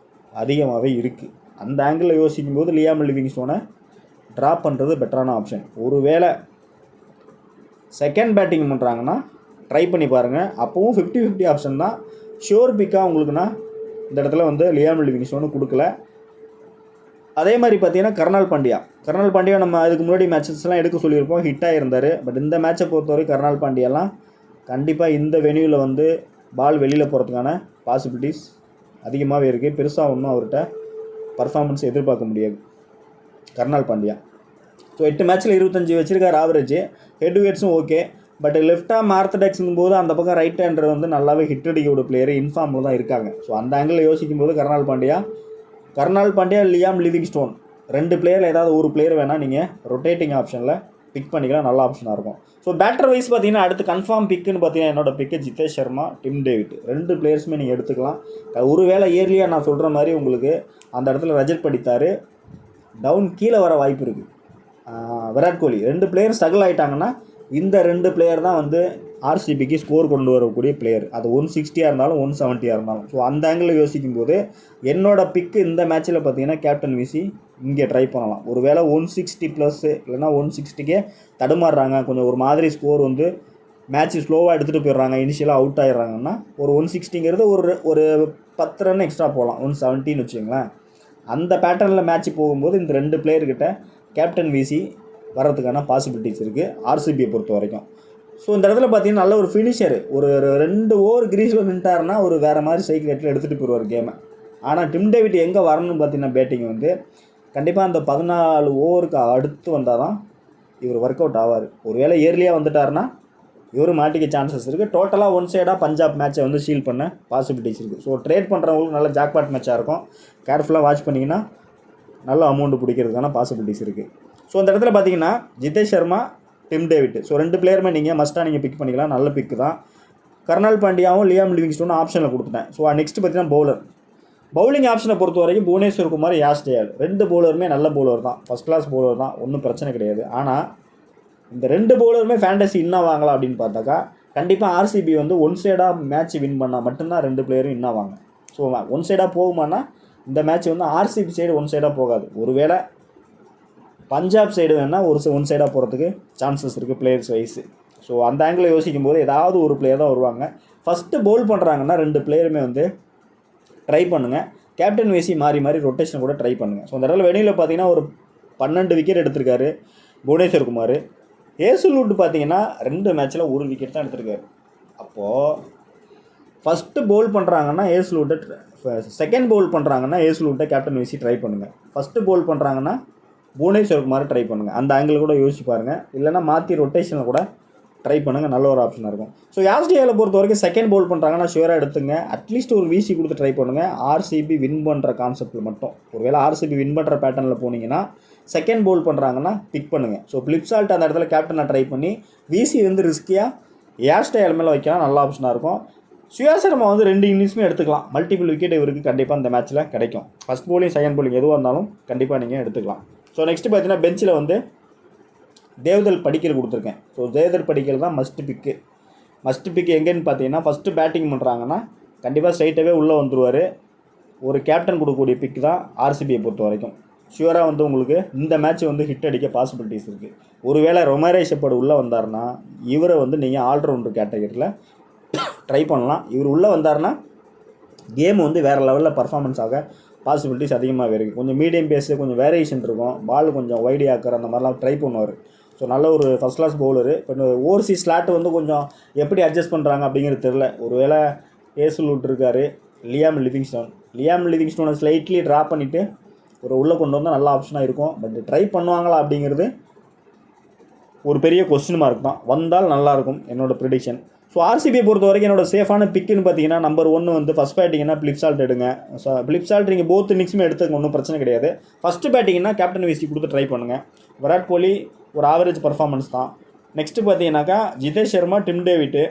Speaker 1: அதிகமாகவே இருக்குது. அந்த ஆங்கிளில் யோசிக்கும் போது லியாம் லிவிங்ஸ்டோனை ட்ராப் பண்ணுறது பெட்டரான ஆப்ஷன். ஒருவேளை செகண்ட் பேட்டிங் பண்ணுறாங்கன்னா ட்ரை பண்ணி பாருங்கள். அப்போவும் 50-50 ஆப்ஷன் தான். ஷோர் பிக்காக உங்களுக்குன்னா இந்த இடத்துல வந்து லியாம் லிவிங்ஸ்டோனு கொடுக்கல. அதே மாதிரி பார்த்தீங்கன்னா கர்னால் பாண்டியா நம்ம அதுக்கு முன்னாடி மேட்சஸ்லாம் எடுக்க சொல்லியிருப்போம், ஹிட்டாக இருந்தார். பட் இந்த மேட்சை பொறுத்தவரை கர்னால் பாண்டியாலாம் கண்டிப்பாக இந்த வென்யூவில் வந்து பால் வெளியில் போகிறதுக்கான பாசிபிலிட்டிஸ் அதிகமாகவே இருக்குது. பெருசாக ஒன்றும் அவர்கிட்ட பர்ஃபார்மன்ஸ் எதிர்பார்க்க முடியாது கர்னால் பாண்டியா. ஸோ 8 மேட்ச்சில் 25 வச்சுருக்கார் ஆவரேஜ். ஹெட் டு ஹெட்ஸும் ஓகே. பட் லெஃப்டாக ஆர்த்தடாக்ஸுங்கும் போது அந்த பக்கம் ரைட் ஹேண்டர் வந்து நல்லாவே ஹிட் அடிக்கக்கூடிய பிளேயர் இன்ஃபார்மில் தான் இருக்காங்க. ஸோ அந்த ஆங்கிளில் யோசிக்கும் போது கர்னால் பாண்டியா லியாம் லிவிங்ஸ்டோன் 2 பிளேயரில் ஏதாவது ஒரு பிளேயர் வேணால் நீங்கள் ரொட்டேட்டிங் ஆப்ஷனில் பிக் பண்ணிக்கலாம், நல்ல ஆப்ஷனாக இருக்கும். ஸோ பேட்டர் வைஸ் பார்த்தீங்கன்னா அடுத்து கன்ஃபார்ம் பிக்குன்னு பார்த்தீங்கன்னா என்னோட பிக்கு ஜிதேஷ் சர்மா, டிம் டேவிட் 2 பிளேயர்ஸுமே நீங்கள் எடுத்துக்கலாம். ஒருவேளை இயர்லியாக நான் சொல்கிற மாதிரி உங்களுக்கு அந்த இடத்துல ரஜத் படித்தார் டவுன் கீழே வர வாய்ப்பு இருக்குது. விராட் கோலி 2 பிளேயர் ஸ்ட்ரகிள் ஆகிட்டாங்கன்னா இந்த 2 பிளேயர் தான் வந்து ஆர்சிபிக்கு ஸ்கோர் கொண்டு வரக்கூடிய பிளேயர். அது 160 இருந்தாலும் 170 இருந்தாலும். ஸோ அந்த ஆங்கிளில் யோசிக்கும் போது என்னோட பிக்கு இந்த மேட்ச்சில் பார்த்தீங்கன்னா கேப்டன் விசி இங்கே ட்ரை பண்ணலாம். ஒரு வேளை 160+ இல்லைனா 160க்கே தடுமாறுறாங்க, கொஞ்சம் ஒரு மாதிரி ஸ்கோர் வந்து மேட்ச் ஸ்லோவாக எடுத்துகிட்டு போயிடுறாங்க, இனிஷியலாக அவுட் ஆகிடுறாங்கன்னா ஒரு 160ங்கிறது ஒரு 10 ரன் எக்ஸ்ட்ரா போகலாம், 170ன்னு வச்சுங்களேன். அந்த பேட்டர்னில் மேட்ச் போகும்போது இந்த 2 பிளேயர்கிட்ட கேப்டன் விசி வர்றதுக்கான பாசிபிலிட்டிஸ் இருக்குது ஆர்சிபியை பொறுத்த வரைக்கும். ஸோ இந்த இடத்துல பார்த்தீங்கன்னா நல்ல ஒரு ஃபினிஷர், ஒரு 2 ஓவர் கிரீஸில் நின்ட்டாருன்னா ஒரு வேறு மாதிரி சைக்கிள் எட்டில் எடுத்துகிட்டு போயிடுவார் கேமை. ஆனால் டிம் டேவிட் எங்கே வரணும்னு பார்த்தீங்கன்னா பேட்டிங் வந்து கண்டிப்பாக அந்த 14 ஓவருக்கு அடுத்து வந்தால் தான் இவர் ஒர்க் அவுட் ஆவார். ஒருவேளை இயர்லியாக வந்துட்டாருன்னா இவர் மாட்டிக்க சான்சஸ் இருக்குது. டோட்டலாக ஒன் சைடாக பஞ்சாப் மேட்சை வந்து ஷீல் பண்ண பாசிபிலிட்டிஸ் இருக்குது. ஸோ ட்ரேட் பண்ணுறவங்களுக்கு நல்ல ஜாக்பாட் மேட்சாக இருக்கும். கேர்ஃபுல்லாக வாட்ச் பண்ணிங்கன்னா நல்ல அமௌண்ட்டு பிடிக்கிறதுக்கான பாசிபிலிட்டிஸ் இருக்குது. ஸோ அந்த இடத்துல பார்த்தீங்கன்னா Jitesh Sharma, Tim David, so 2 பிளேயருமே நீங்கள் மஸ்ட்டாக நீங்கள் பிக் பண்ணிக்கலாம், நல்ல பிக்கு தான். கர்னால் பாண்டியாவும் லியாம் லிவிங்ஸ்டோனும் ஆப்ஷனில் கொடுத்துட்டேன். ஸோ நெக்ஸ்ட் பார்த்தீங்கன்னா பவுலிங் ஆப்ஷனை பொறுத்த வரைக்கும் புவனேஸ்வர் குமார், யாஷ் டேல் 2 பவுலருமே நல்ல பவுலர் தான், ஃபஸ்ட் கிளாஸ் பவுலர் தான், ஒன்றும் பிரச்சனை கிடையாது. ஆனால் இந்த 2 பவுலருமே ஃபேண்டசி இன்னும் வாங்கலாம் அப்படின்னு பார்த்தாக்கா கண்டிப்பாக ஆர்சிபி வந்து ஒன் சைடாக மேட்ச் வின் பண்ணால் மட்டும்தான் 2 பிளேயரும் இன்னும் வாங்க. ஸோ ஒன் சைடாக போகுமானா இந்த மேட்ச் வந்து ஆர்சிபி சைடு ஒன் சைடாக போகாது. ஒருவேளை பஞ்சாப் சைடு வேணால் ஒன் சைடாக போகிறதுக்கு சான்சஸ் இருக்குது பிளேயர்ஸ் வைஸு. ஸோ அந்த ஆங்கிளில் யோசிக்கும் போது ஏதாவது ஒரு பிளேயர் தான் வருவாங்க. ஃபஸ்ட்டு பவுல் பண்ணுறாங்கன்னா 2 பிளேயருமே வந்து ட்ரை பண்ணுங்கள். கேப்டன் வைசி மாறி ரொட்டேஷன் கூட ட்ரை பண்ணுங்கள். ஸோ அந்த இடத்துல வெளியில் பார்த்தீங்கன்னா ஒரு 12 விக்கெட் எடுத்திருக்காரு புவனேஸ்வர் குமார். ஹேசல்வுட் பார்த்தீங்கன்னா 2 மேட்ச்சில் 1 விக்கெட் தான் எடுத்திருக்காரு. அப்போது ஃபஸ்ட்டு பவுல் பண்ணுறாங்கன்னா ஹேசல்வுட்டை, செகண்ட் பவுல் பண்ணுறாங்கன்னா ஹேசல்வுட்டை கேப்டன் வைசி ட்ரை பண்ணுங்கள். ஃபஸ்ட்டு பவுல் பண்ணுறாங்கன்னா புவனேஸ்வர் குமார் ட்ரை பண்ணுங்கள். அந்த ஆங்கிள் கூட யோசிச்சு பாருங்கள். இல்லைனா மாற்றி ரொட்டேஷனில் கூட ட்ரை பண்ணுங்கள், நல்ல ஒரு ஆப்ஷனாக இருக்கும். ஸோ யாஸ்டியாவில் பொறுத்த வரைக்கும் செகண்ட் பவுல் பண்ணுறாங்கன்னா ஷுவராக எடுத்துங்க. அட்லீஸ்ட் ஒரு விசி கொடுத்து ட்ரை பண்ணுங்கள். ஆர்சிபி வின் பண்ணுற கான்செப்ட்டில் மட்டும். ஒருவேளை ஆர்சிபி வின் பண்ணுற பேட்டர்னில் போனீங்கன்னா செகண்ட் பவுல் பண்ணுறாங்கன்னா பிக் பண்ணுங்கள். ஸோ ஃப்ளிப்சால்ட் அந்த இடத்துல கேப்டனை ட்ரை பண்ணி விசி வந்து ரிஸ்கியாக யாஸ்டியால் மேலே வைக்கலாம், நல்ல ஆப்ஷனாக இருக்கும். சுயாசர்மா வந்து 2 இன்னிங்ஸுமே எடுத்துக்கலாம். மல்டிபிள் விக்கெட் இவருக்கு கண்டிப்பாக இந்த மேட்ச்சில் கிடைக்கும். ஃபஸ்ட் பவுலிங் செகண்ட் பவுலிங் எதுவாக இருந்தாலும் கண்டிப்பாக நீங்கள் எடுத்துக்கலாம். ஸோ நெக்ஸ்ட்டு பார்த்தீங்கன்னா பெஞ்சில் வந்து தேவ்தல் படிக்கல் கொடுத்துருக்கேன். ஸோ தேவ்தல் படிக்கல் தான் மஸ்ட்டு பிக்கு எங்கேன்னு பார்த்தீங்கன்னா, ஃபஸ்ட்டு பேட்டிங் பண்ணுறாங்கன்னா கண்டிப்பாக ஸ்ட்ரைட்டாகவே உள்ளே வந்துடுவார். ஒரு கேப்டன் கொடுக்கக்கூடிய பிக் தான் ஆர்சிபியை பொறுத்த வரைக்கும். ஷுவராக வந்து உங்களுக்கு இந்த மேட்ச் வந்து ஹிட் அடிக்க பாசிபிலிட்டிஸ் இருக்குது. ஒருவேளை ரொமாரே ஷெப்பர்டு உள்ளே வந்தார்னா இவரை வந்து நீங்கள் ஆல்ரவுண்டர் கேட்டகரியில் ட்ரை பண்ணலாம். இவர் உள்ளே வந்தார்னா கேம் வந்து வேறு லெவலில் பர்ஃபார்மன்ஸ் ஆக பாசிபிலிட்டிஸ் அதிகமாகவே இருக்குது. கொஞ்சம் மீடியம் பேஸு, கொஞ்சம் வேரியேஷன் இருக்கும், பால் கொஞ்சம் வைடி ஆக்கிற அந்த மாதிரிலாம் ட்ரை பண்ணுவார். ஸோ நல்ல ஒரு ஃபஸ்ட் கிளாஸ் பவுலரு. இப்போ இந்த ஓவர்சி ஸ்லாட் வந்து கொஞ்சம் எப்படி அட்ஜஸ்ட் பண்ணுறாங்க அப்படிங்கிறது தெரில. ஒருவேளை ஏசுலூட் இருக்கார், லியாம் லிவிங்ஸ்டோனை ஸ்லைட்லி ட்ராப் பண்ணிவிட்டு ஒரு உள்ளே கொண்டு வந்தால் நல்ல ஆப்ஷனாக இருக்கும். பட் ட்ரை பண்ணுவாங்களா அப்படிங்கிறது ஒரு பெரிய கொஸ்டின் மார்க் தான். வந்தால் நல்லாயிருக்கும் என்னோடய ப்ரிடிக்ஷன். ஸோ ஆர்சிபியை பொறுத்த வரைக்கும் என்னோட சேஃபான பிக்குன்னு பார்த்தீங்கன்னா, நம்பர் 1 வந்து ஃபஸ்ட் பேட்டிங்னா பிளிப்சால்ட் எடுங்க. ஸோ பிளிப்சால்ட் நீங்கள் போத் இன்னிங்ஸுமே எடுத்துக்க ஒன்றும் பிரச்சனை கிடையாது. ஃபஸ்ட்டு பேட்டிங்னா கேப்டன் விசி கொடுத்து ட்ரை பண்ணுங்கள். விராட் கோலி ஒரு ஆவரேஜ் பர்ஃபார்மன்ஸ் தான். நெக்ஸ்ட்டு பார்த்தீங்கன்னாக்கா ஜிதேஷ் சர்மா, டிம் டேவிட்டு,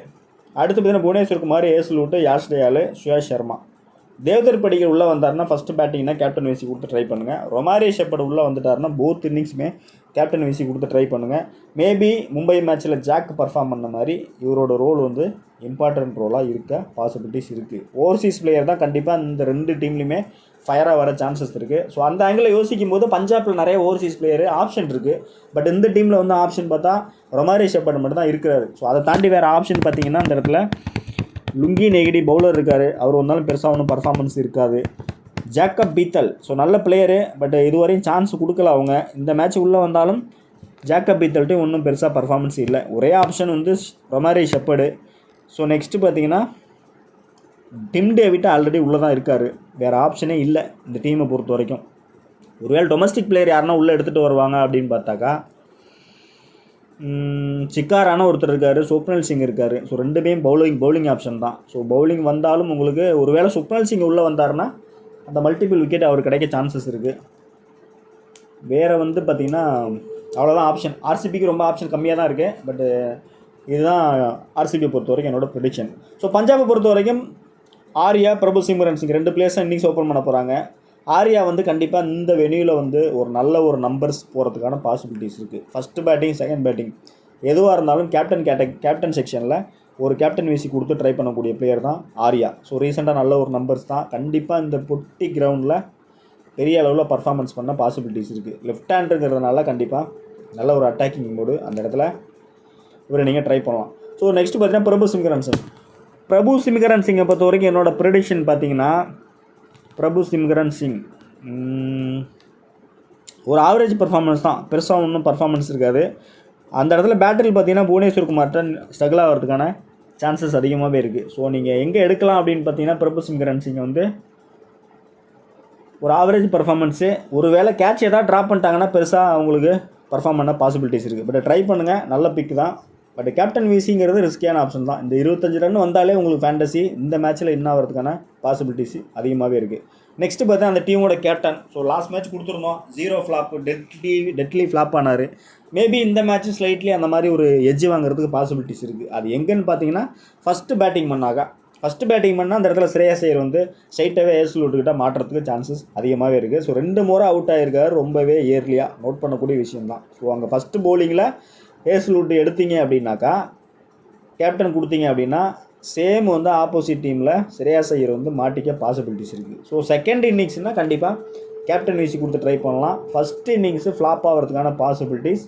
Speaker 1: அடுத்து பார்த்தீங்கன்னா புவனேஸ்வர் குமார், ஏசுலூட்டு, யாஷ் தயால், சுயாஷ் சர்மா. தேவ்தர் படிக்கல் உள்ளே வந்தார்னா ஃபஸ்ட்டு பேட்டிங்னா கேப்டன் விசி கொடுத்து ட்ரை பண்ணுங்கள். ரொமாரே ஷெப்பர்டு உள்ளே வந்துட்டார்னா போத் இன்னிங்ஸுமே கேப்டன் விசி கொடுத்து ட்ரை பண்ணுங்கள். மேபி மும்பை மேட்ச்சில் ஜாக் பர்ஃபார்ம் பண்ண மாதிரி இவரோட ரோல் வந்து இம்பார்ட்டன்ட் ரோலாக இருக்க பாசிபிலிட்டிஸ் இருக்குது. ஓவர்சீஸ் பிளேயர் தான் கண்டிப்பாக இந்த 2 டீம்லையுமே ஃபயராக வர சான்சஸ் இருக்குது. ஸோ அந்த ஆங்கிளில் யோசிக்கும் போது பஞ்சாபில் நிறைய ஓவர்சீஸ் பிளேயர் ஆப்ஷன் இருக்குது. பட் இந்த டீமில் வந்து ஆப்ஷன் பார்த்தா ரொமாரே ஷெப்பர்டு மட்டும் தான் இருக்கிறாரு. ஸோ அதை தாண்டி வேறு ஆப்ஷன் பார்த்தீங்கன்னா அந்த இடத்துல லுங்கி நெகிடி பவுலர் இருக்கார். அவர் வந்தாலும் பெருசாக ஒன்றும் பர்ஃபார்மன்ஸ் இருக்காது. ஜேக்கப் பீத்தல் ஸோ நல்ல பிளேயரு, பட் இதுவரையும் சான்ஸ் கொடுக்கல அவங்க. இந்த மேட்ச் உள்ளே வந்தாலும் ஜேக்கப் பீத்தல்ட்டையும் ஒன்றும் பெருசாக பர்ஃபார்மன்ஸ் இல்லை. ஒரே ஆப்ஷன் வந்து ரொமாரே ஷெப்பர்டு. ஸோ நெக்ஸ்ட்டு பார்த்தீங்கன்னா டிம் டேவிட் ஆல்ரெடி உள்ளே தான் இருக்கார். வேறு ஆப்ஷனே இல்லை இந்த டீமை பொறுத்த வரைக்கும். ஒருவேளை டொமஸ்டிக் பிளேயர் யாருன்னா உள்ளே எடுத்துகிட்டு வருவாங்க அப்படின்னு பார்த்தாக்கா சிக்காரான ஒருத்தர் இருக்கார், சுப்னல் சிங் இருக்கார். ஸோ 2 பவுலிங் ஆப்ஷன் தான். ஸோ பவுலிங் வந்தாலும் உங்களுக்கு ஒருவேளை சுப்னல் சிங் உள்ளே வந்தார்னா அந்த மல்டிபிள் விக்கெட் அவர் கிடைக்க சான்சஸ் இருக்குது. வேறு வந்து பார்த்திங்கன்னா அவ்வளோதான் ஆப்ஷன். ஆர்சிபிக்கு ரொம்ப ஆப்ஷன் கம்மியாக தான் இருக்குது. பட்டு இதுதான் ஆர்சிபியை பொறுத்த வரைக்கும் என்னோடய ப்ரெடிக்ஷன். ஸோ பஞ்சாபை பொறுத்த வரைக்கும் ஆர்யா, பிரபு சிம்ரன் சிங் 2 பிளேயர்ஸும் இன்னிங்ஸ் ஓப்பன் பண்ண போகிறாங்க. ஆர்யா வந்து கண்டிப்பாக இந்த வெனியூவில் வந்து ஒரு நல்ல ஒரு நம்பர்ஸ் போகிறதுக்கான பாசிபிலிட்டிஸ் இருக்குது. ஃபஸ்ட்டு பேட்டிங், செகண்ட் பேட்டிங் எதுவாக இருந்தாலும் கேப்டன் செக்ஷனில் ஒரு கேப்டன் விசி கொடுத்து ட்ரை பண்ணக்கூடிய பிளேயர் தான் ஆர்யா. ஸோ ரீசெண்டாக நல்ல ஒரு நம்பர்ஸ் தான். கண்டிப்பாக இந்த பொட்டி கிரவுண்டில் பெரிய அளவில் பர்ஃபார்மன்ஸ் பண்ண பாசிபிலிட்டிஸ் இருக்குது. லெஃப்ட் ஹேண்டுங்கிறதுனால கண்டிப்பாக நல்ல ஒரு அட்டாக்கிங் மோடு அந்த இடத்துல இவரை நீங்கள் ட்ரை பண்ணலாம். ஸோ நெக்ஸ்ட்டு பார்த்தீங்கன்னா பிரபு சிம்கரன் சிங்கை பொறுத்த வரைக்கும் என்னோடய ப்ரெடிக்ஷன் பார்த்தீங்கன்னா பிரபு சிம்கரன் சிங் ஒரு ஆவரேஜ் பர்ஃபார்மன்ஸ் தான், பெருசாக ஒன்றும் பர்ஃபார்மன்ஸ் இருக்காது. அந்த இடத்துல பேட்டரியில் பார்த்தீங்கன்னா புவனேஸ்வர் குமார்ட்ட ஸ்ட்ரகிள் ஆகிறதுக்கான சான்சஸ் அதிகமாகவே இருக்குது. ஸோ நீங்கள் எங்கே எடுக்கலாம் அப்படின்னு பார்த்தீங்கன்னா பிரபு சிம்கரன் சிங்கை வந்து ஒரு ஆவரேஜ் பர்ஃபார்மன்ஸு, ஒரு வேளை கேட்ச் எதாவது ட்ராப் பண்ணிட்டாங்கன்னா பெருசாக அவங்களுக்கு பர்ஃபார்ம் பண்ண பாசிபிலிட்டிஸ் இருக்குது. பட் ட்ரை பண்ணுங்கள், நல்ல பிக் தான். பட் கேப்டன் விசிங்கிறது ரிஸ்கியான ஆப்ஷன் தான். இந்த 25 ரன் வந்தாலே உங்களுக்கு ஃபேண்டசி இந்த மேட்ச்சில் என்ன ஆகிறதுக்கான பாசிபிலிட்டிஸ் அதிகமாகவே இருக்குது. நெக்ஸ்ட்டு பார்த்தா அந்த டீமோட கேப்டன். ஸோ லாஸ்ட் மேட்ச் கொடுத்துருந்தோம், 0 ஃப்ளாப், டெட்லி ஃப்ளாப் ஆனார். மேபி இந்த மேட்ச்சு ஸ்லைட்லி அந்த மாதிரி ஒரு எட்ஜ் வாங்குறதுக்கு பாசிபிலிட்டிஸ் இருக்குது. அது எங்கேன்னு பார்த்தீங்கன்னா ஃபஸ்ட்டு பேட்டிங் பண்ணால் அந்த இடத்துல ஸ்ரேயஸ் ஐயர் வந்து ஸ்ட்ரைட்டாகவே ஏசுலூட்டுக்கிட்ட மாட்டுறதுக்கு சான்சஸ் அதிகமாகவே இருக்குது. ஸோ 2 முறை அவுட் ஆகிருக்காரு, ரொம்பவே இயர்லியாக நோட் பண்ணக்கூடிய விஷயம் தான். ஸோ அங்கே ஃபஸ்ட்டு பவுலிங்கில் ஏசுலூட்டு எடுத்தீங்க அப்படின்னாக்கா, கேப்டன் கொடுத்தீங்க அப்படின்னா சேம் வந்து ஆப்போசிட் டீமில் ஸ்ரேயஸ் ஐயர் வந்து மாட்டிக்க பாசிபிலிட்டிஸ் இருக்குது. ஸோ செகண்ட் இன்னிங்ஸ்னால் கண்டிப்பாக கேப்டன் விசி கொடுத்து ட்ரை பண்ணலாம். ஃபஸ்ட் இன்னிங்ஸு ஃப்ளாப் ஆகிறதுக்கான பாசிபிலிட்டிஸ்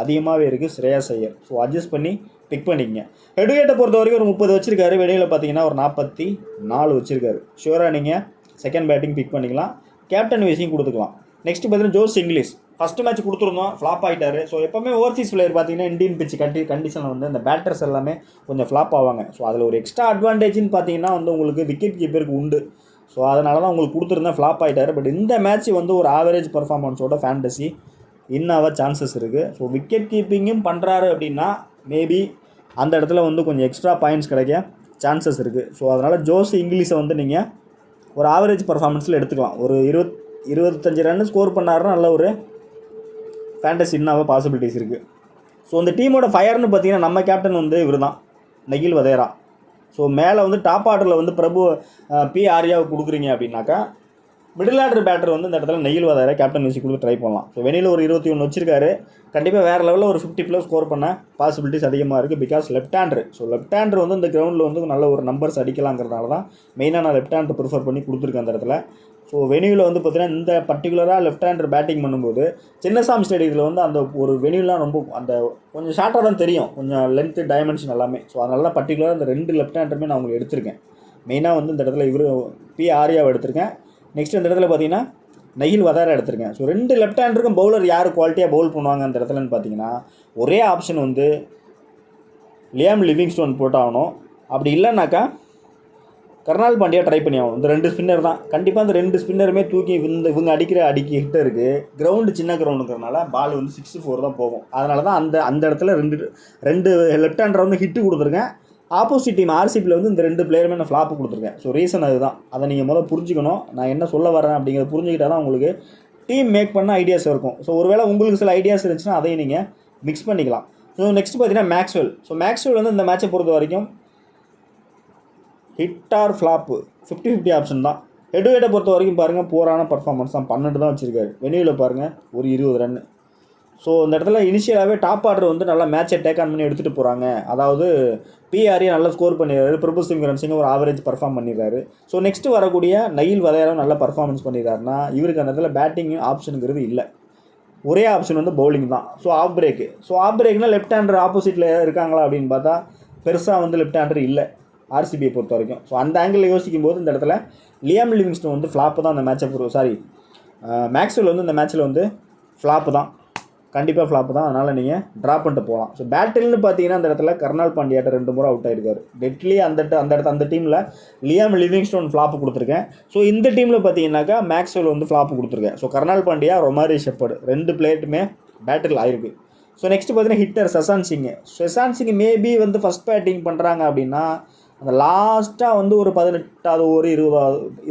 Speaker 1: அதிகமாகவே இருக்குது ஸ்ரேயஸ் ஐயர். ஸோ அட்ஜஸ்ட் பண்ணி பிக் பண்ணிக்கங்க. ஹெட்விகேட்டை பொறுத்த வரைக்கும் ஒரு 30 வச்சுருக்காரு, வெளியில் பார்த்தீங்கன்னா ஒரு 44 வச்சுருக்காரு. ஷூராக நீங்கள் செகண்ட் பேட்டிங் பிக் பண்ணிக்கலாம், கேப்டன் விசியும் கொடுத்துக்கலாம். நெக்ஸ்ட்டு பார்த்தீங்கன்னா ஜோஸ் இங்கிலீஷ் ஃபஸ்ட்டு மேட்ச் கொடுத்துருந்தோம், ஃப்ளாப் ஆகிட்டார். ஸோ எப்போவுமே ஓவர்சீஸ் பிளேயர் பார்த்தீங்கன்னா இந்தியன் பிச் கண்டிஷனில் வந்து இந்த பேட்டர்ஸ் எல்லாமே கொஞ்சம் ஃப்ளாப் ஆவாங்க. ஸோ அதில் ஒரு எக்ஸ்ட்ரா அட்வான்டேஜ்னு பார்த்தீங்கன்னா வந்து உங்களுக்கு விக்கெட் கீப்பருக்கு உண்டு. ஸோ அதனால தான் உங்களுக்கு கொடுத்துருந்தேன், ஃப்ளாப் ஆகிட்டார். பட் இந்த மேட்ச் வந்து ஒரு ஆவரேஜ் பர்ஃபார்மன்ஸோட ஃபேண்டசி இன்னாக சான்சஸ் இருக்குது. ஸோ விக்கெட் கீப்பிங்கும் பண்ணுறாரு அப்படின்னா மேபி அந்த இடத்துல வந்து கொஞ்சம் எக்ஸ்ட்ரா பாயிண்ட்ஸ் கிடைக்க சான்சஸ் இருக்குது. ஸோ அதனால் ஜோஸ் இங்கிலீஷை வந்து நீங்கள் ஒரு ஆவரேஜ் பர்ஃபார்மன்ஸில் எடுத்துக்கலாம். ஒரு 25 ரன் ஸ்கோர் பண்ணாருன்னா நல்ல ஒரு ஃபேண்டசி இன்னாக பாசிபிலிட்டிஸ் இருக்குது. ஸோ இந்த டீமோட ஃபயர்னு பார்த்தீங்கன்னா நம்ம கேப்டன் வந்து இவர் தான், நகில் வதேரா. ஸோ மேலே வந்து டாப் ஆர்டரில் வந்து பிரபு ஆர்யாவுக்கு கொடுக்குறீங்க அப்படின்னாக்கா மிடில் ஆர்டர் பேட்டர் வந்து இந்த இடத்துல நெயில் வதாரை கேப்டன் விசி கொடுத்து ட்ரை பண்ணலாம். ஸோ வெளியில் ஒரு 21 வச்சிருக்காரு. கண்டிப்பாக வேறு லெவலில் ஒரு 50+ ஸ்கோர் பண்ண பாசிபிலிட்டிஸ் அதிகமாக இருக்குது. Because left hander. So left hander வந்து இந்த கிரவுண்டில் வந்து நல்ல ஒரு நம்பர்ஸ் அடிக்கலாங்கிறதுனால தான் மெயினாக நான் லெஃப்ட் ஹேண்டர் ப்ரிஃபர் பண்ணி கொடுத்துருக்கேன் அந்த இடத்துல. ஸோ வெனியூவில் வந்து பார்த்தீங்கன்னா இந்த பர்டிகுலராக லெஃப்ட் ஹேண்டர் பேட்டிங் பண்ணும்போது சின்னசாமி ஸ்டேடியத்தில் வந்து அந்த ஒரு வெனியூலாம் ரொம்ப அந்த கொஞ்சம் ஷார்ட்டாக தான் தெரியும், கொஞ்சம் லென்த்து டைமென்ஷன் எல்லாமே. ஸோ அதனால தான் பர்டிகுலராக அந்த 2 லெஃப்ட் ஹேண்டருமே நான் உங்களுக்கு எடுத்திருக்கேன். மெயினாக வந்து இந்த இடத்துல இவர் பி ஆரியாவை எடுத்திருக்கேன். நெக்ஸ்ட் இந்த இடத்துல பார்த்தீங்கன்னா நெயில் வதாரை எடுத்திருக்கேன். ஸோ 2 லெஃப்ட் ஹேண்டருக்கும் பவுலர் யார் குவாலிட்டியாக பவுல் பண்ணுவாங்க அந்த இடத்துலன்னு பார்த்தீங்கன்னா ஒரே ஆப்ஷன் வந்து லியாம் லிவிங்ஸ்டோன் போட்டாகணும். அப்படி இல்லைனாக்கா கர்னால் பாண்டியா ட்ரை பண்ணி ஆகணும். இந்த 2 ஸ்பின்னர் தான் கண்டிப்பாக. அந்த 2 ஸ்பின்னருமே தூக்கி இவங்க அடிக்கிற ஹிட் இருக்குது. கிரவுண்டு சின்ன கிரவுண்டுங்கிறனால பால் வந்து 6-4 தான் போகும். அதனால தான் அந்த இடத்துல ரெண்டு லெஃப்ட் ஹேண்டரை வந்து ஹிட்டு கொடுத்துருக்கேன். ஆப்போசிட் டீம் ஆர்சிபியில் வந்து இந்த 2 பிளேயருமே நான் ஃப்ளாப்பு கொடுத்துருக்கேன். ஸோ ரீசன் அதுதான். அதை நீங்கள் முதல்ல புரிஞ்சுக்கணும். நான் என்ன சொல்ல வரேன் அப்படிங்கிறத புரிஞ்சுக்கிட்டா தான் உங்களுக்கு டீம் மேக் பண்ண ஐடியாஸ் இருக்கும். ஸோ ஒருவேளை உங்களுக்கு சில ஐடியாஸ் இருந்துச்சுன்னா அதையும் நீங்கள் மிக்ஸ் பண்ணிக்கலாம். ஸோ நெக்ஸ்ட் பார்த்தீங்கன்னா மேக்ஸ்வெல். ஸோ மேக்ஸ்வெல் வந்து இந்த மேட்சை பொறுத்த வரைக்கும் ஹிட் ஆர் ஃப்ளாப்பு 50-50 ஆப்ஷன் தான். ஹெட்வேட்டை பொறுத்த வரைக்கும் பாருங்கள் போரான பர்ஃபார்மன்ஸ் தான். 12 தான் வச்சுருக்காரு. வெனியூவில் பாருங்கள் ஒரு 20 ரன். ஸோ இந்த இடத்துல இனிஷியலாகவே டாப் ஆர்டர் வந்து நல்லா மேட்சை டேக் ஆன் பண்ணி எடுத்துகிட்டு போகிறாங்க. அதாவது பிஆர்ஏ நல்லா ஸ்கோர் பண்ணிடுறாரு. பிரபு சிங் ஒரு ஆவரேஜ் பர்ஃபார்ம் பண்ணிடுறாரு. ஸோ நெக்ஸ்ட்டு வரக்கூடிய நெயில் வதாரம் நல்லா பர்ஃபார்மன்ஸ் பண்ணிடுறாருன்னா இவருக்கு அந்த இடத்துல பேட்டிங் ஆப்ஷனுங்கிறது இல்லை. ஒரே ஆப்ஷன் வந்து பவுலிங் தான். So off break. So off பிரேக்னால் லெஃப்ட் ஹேண்டர் ஆப்போசிட்டில் இருக்காங்களா அப்படின்னு பார்த்தா பெருசாக வந்து லெஃப்ட் ஹேண்டர் இல்லை ஆர்சிபியை பொறுத்த வரைக்கும். ஸோ அந்த ஆங்கிளில் யோசிக்கும் போது இந்த இடத்துல லியாம் லிவிங்ஸ்டன் வந்து ஃப்ளாப்பு தான் அந்த மேட்சை மேக்ஸ்வெல் வந்து இந்த மேட்ச்சில் வந்து ஃப்ளாப்பு தான், கண்டிப்பாக ஃப்ளாப்பு தான். அதனால் நீங்கள் ட்ராப் பண்ணிட்டு போகலாம். ஸோ பேட்டில்னு பார்த்தீங்கன்னா அந்த இடத்துல கர்னால் பாண்டியாட்ட 2 முறை அவுட் ஆகிருக்காரு. டெட்லி அந்த டீமில் லியாம் லிவிங்ஸ்டோன் ஃப்ளாப்பு கொடுத்துருக்கேன். ஸோ இந்த டீமில் பார்த்தீங்கன்னாக்கா மேக்ஸ்வெல் வந்து ஃப்ளாப்பு கொடுத்துருக்கேன். So Krunal Pandya Romario Shepherd 2 பிளேயருமே பேட்டில் ஆயிருக்கு. ஸோ நெக்ஸ்ட் பார்த்தீங்கன்னா ஹிட்டர் செசான் சிங் மேபி வந்து ஃபஸ்ட் பேட்டிங் பண்ணுறாங்க அப்படின்னா அந்த லாஸ்ட்டாக வந்து ஒரு 18வது ஓவர்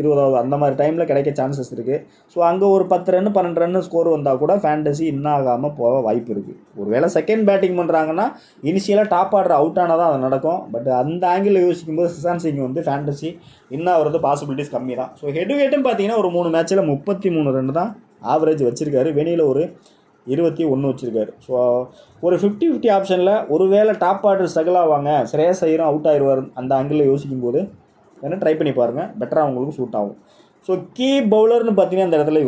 Speaker 1: 20வது அந்த மாதிரி டைமில் கிடைக்க சான்சஸ் இருக்குது. ஸோ அங்கே ஒரு 10 ரன் 12 ரன் ஸ்கோர் வந்தால் கூட ஃபேண்டசி இன்னும் ஆகாமல் போக வாய்ப்பு இருக்குது. ஒரு வேளை செகண்ட் பேட்டிங் பண்ணுறாங்கன்னா இனிஷியலாக டாப் ஆர்டர் அவுட் ஆனால் தான் அது நடக்கும். பட் அந்த ஆங்கிளில் யோசிக்கும் போது செசான் சிங் வந்து ஃபேண்டசி இன்னும் வரது பாசிபிலிட்டிஸ் கம்மி தான். ஸோ ஹெட்வேட்டும் பார்த்தீங்கன்னா ஒரு 3 மேட்ச்சில் 33 ரன் தான் ஆவரேஜ் வச்சுருக்காரு. வெளியில் ஒரு 21 வச்சுருக்காரு. ஸோ ஒரு 50-50 ஆப்ஷனில் ஒரு வேளை டாப் ஆர்டர் ஸ்ட்ரகிள் ஆவாங்க, ஸ்ரேயஸ் ஐயரும் அவுட் ஆயிடுவார் அந்த ஆங்கிளில் யோசிக்கும் போது வேணால் ட்ரை பண்ணி பாருங்கள், பெட்டராக உங்களுக்கு சூட் ஆகும். ஸோ கீ பவுலர்னு பார்த்தீங்கன்னா அந்த இடத்துல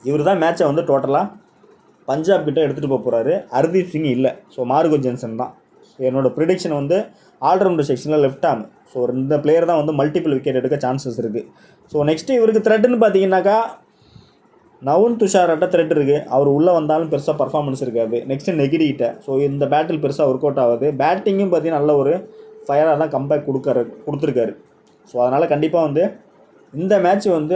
Speaker 1: இவர் தான் மேட்சை வந்து டோட்டலாக பஞ்சாப் கிட்ட எடுத்துகிட்டு போக போகிறாரு. ஹர்தீப் சிங் இல்லை. ஸோ மார்கோ ஜென்சன் தான். ஸோ என்னோடய ப்ரிடிக்ஷன் வந்து ஆல்ரவுண்டர் செக்ஷனில் லெஃப்ட் ஆர்ம். ஸோ இந்த பிளேயர் தான் வந்து மல்டிபிள் விக்கெட் எடுக்க சான்சஸ் இருக்குது. ஸோ நெக்ஸ்ட்டு இவருக்கு த்ரெட்டுன்னு பார்த்தீங்கன்னாக்கா நவுன் துஷார்ட்ட த்ரெட் இருக்குது. அவர் உள்ளே வந்தாலும் பெருசாக பர்ஃபார்மன்ஸ் இருக்காது. நெக்ஸ்ட்டு நெகிடிகிட்ட. ஸோ இந்த பேட்டில் பெருசாக ஒர்க் அவுட் ஆகுது. பேட்டிங்கும் பார்த்தீங்கன்னா நல்ல ஒரு ஃபயராக தான் கம்பேக் கொடுத்துருக்காரு. ஸோ அதனால் கண்டிப்பாக வந்து இந்த மேட்ச் வந்து